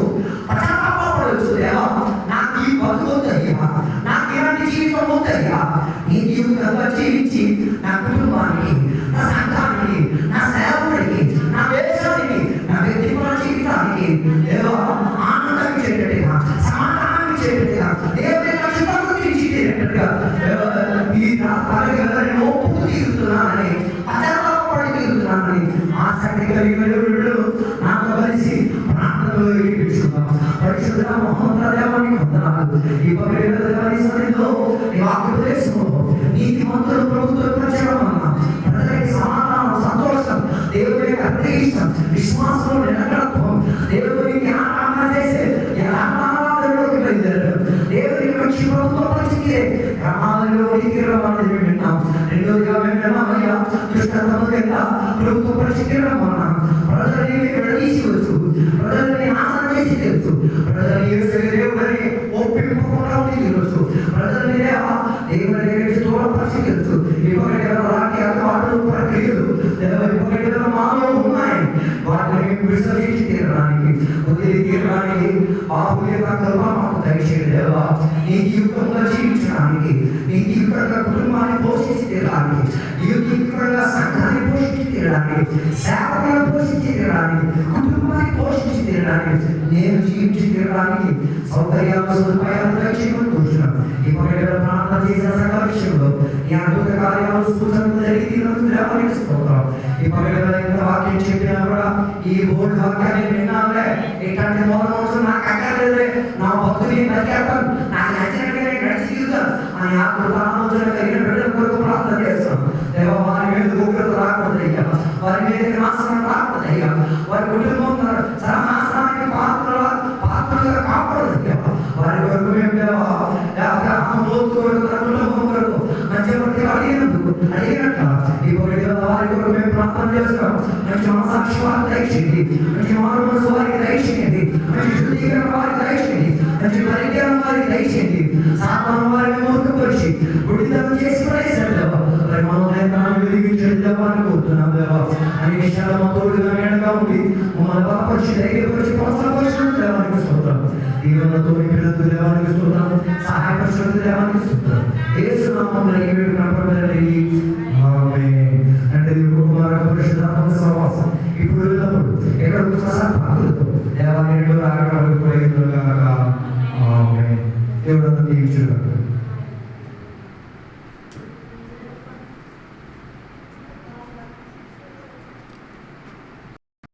పశ్చాత్తాపడవచ్చు. దేవా నాకు ఈ బతుకొద్దయ్యా, నాకు ఇలాంటి జీవితం వద్దయ్యా, నీ జీవితంగా జీవించి నా కుటుంబానికి, నా సంఘానికి, నా సేవకుడికి, నా దేశానికి, నా వ్యక్తిగత జీవితానికి దేవా ఆనందం చేయటట్టుగా, సమాధానం చేయటట్టుగా, దేవుని రక్షణకు తీర్చిదిద్దేటట్టుగా ఈ పరగలను ఒప్పుకు తీరుతున్నానని, పశ్చాత్తాపడి తీరుతున్నానని ఆసక్తి కలిగిన దేవుడు నాతో కలిసి ప్రార్థనలో ఏర్పించుకుందాం. పరిశుద్ధ మహోన్నత దేవానికి వందనాలు. ఈ పవిత్ర దేవాని సన్నిధిలో నీ వాక్యోపదేశంలో నీతిమంతులు ప్రభుత్వ ప్రచారం వలన ప్రజలకి సమాధానం, సంతోషం, దేవుని యొక్క అగ్రహిష్టం, విశ్వాసంలో నిలకడత్వం, దేవుని జ్ఞాపకం చేసే గ్రామాలలోకి బయలుదేరారు. దేవుని మంచి ప్రభుత్వ పరిస్థితి గ్రామాలలోకి రవాణా వింటాం. రెండోదిగా విన్నామయ్యా, దుష్టత్వం కింద ప్రభుత్వ పరిస్థితి వలన ప్రజలని విడదీసివచ్చు, ప్రజలని నాశనం చేసి తెలుసు, ప్రజలని దేవుడని ఒప్పింపకుండా తీరవచ్చు, ప్రజలని దేవుని దూరపరిచి తెలుసు. ఇప్పటికే అలవాట్లు ప్రక్రియలు ఇప్పటికే మాలో ఉన్నాయి, వాటిని విసర్జించి తీరడానికి, వదిలి తీరడానికి బాబు యొక్క కృప మాకు దయచేయండి దేవా. నీ జీవితంలో జీవించడానికి, నీ జీవితంగా కుటుంబాన్ని పోషించి తీరడానికి, నీ జీవితంగా సంఘాన్ని పోషించి తీరడానికి, సేవకులను పోషించి తీరడానికి, కుటుంబాన్ని పోషించి తీరడానికి, నేను జీవించి తీరడానికి సౌకర్యాలు, సదుపాయాలు దయచేయమని కూర్చున్నాను. ఇప్పటికే ప్రార్థన చేసిన సంఘ విషయంలో నీ అద్భుత కార్యాలు, సూచనలు జరిగి తీరినందుకు దేవానికి స్తోత్రం. ఇప్పటికే వాక్యం చెప్పినా కూడా ఈ బోర్డు వాక్యాన్ని విన్నాలే, ఇట్లాంటి మోసం నాకు అక్కర్లేదే, నా భక్తుని బతికేస్తాను, నాకు నచ్చినట్టుగా నేను నడిచి తీరుతాను అని ఆత్మ ఆలోచన కలిగిన బిడ్డల కొరకు ప్రార్థన చేస్తాం. దేవ వారి మీద ఉగ్రత రాకూడదయ్యా, వారి మీద నాశనం రాకూడదయ్యా, వారి కుటుంబం సర్వనాశనానికి పాత్రలుగా కాకూడదయ్యా. వారి కొరకు మేము కుటుంబం కొరకు మంచి ప్రతి అడిగినందుకు అడిగినట్ల వారి కొరకు మేము ప్రార్థన చేస్తాం. మంచి మనసాక్షి వారికి దయచేయండి, మంచి మారు మనసు వారికి దయచేయండి, మంచి శుద్ధీకరణ వారికి దయచేయండి, మంచి పరిజ్ఞానం వారికి దయచేయండి. సాధారణ వారిని మూర్ఖపరిచి గుడిదనం చేసి పడేశాడు దేవా, మరి మనం వెలిగించండి దేవాన్ని కోరుతున్నాం దేవా. అన్ని విషయాలు మా తోడుగా మేడగా ఉండి మమ్మల్ని బలపరిచి ధైర్యపరిచి ప్రోత్సాహపరిచినందుకు దేవానికి స్తోత్రం. దీవెనలతో పిల్లలతో దేవానికి స్తోత్రం, సహాయపరిచినందుకు దేవానికి స్తోత్రం. యేసు నామములో ఈ వేడుకను ఆమేన్. అంటే కుమార పరిశుద్ధాత్మ సహవాసం ఇప్పుడు ఎక్కడ భక్తులతో దేవాలయంలో రాగడానికి దేవుడు దీవించుగాక.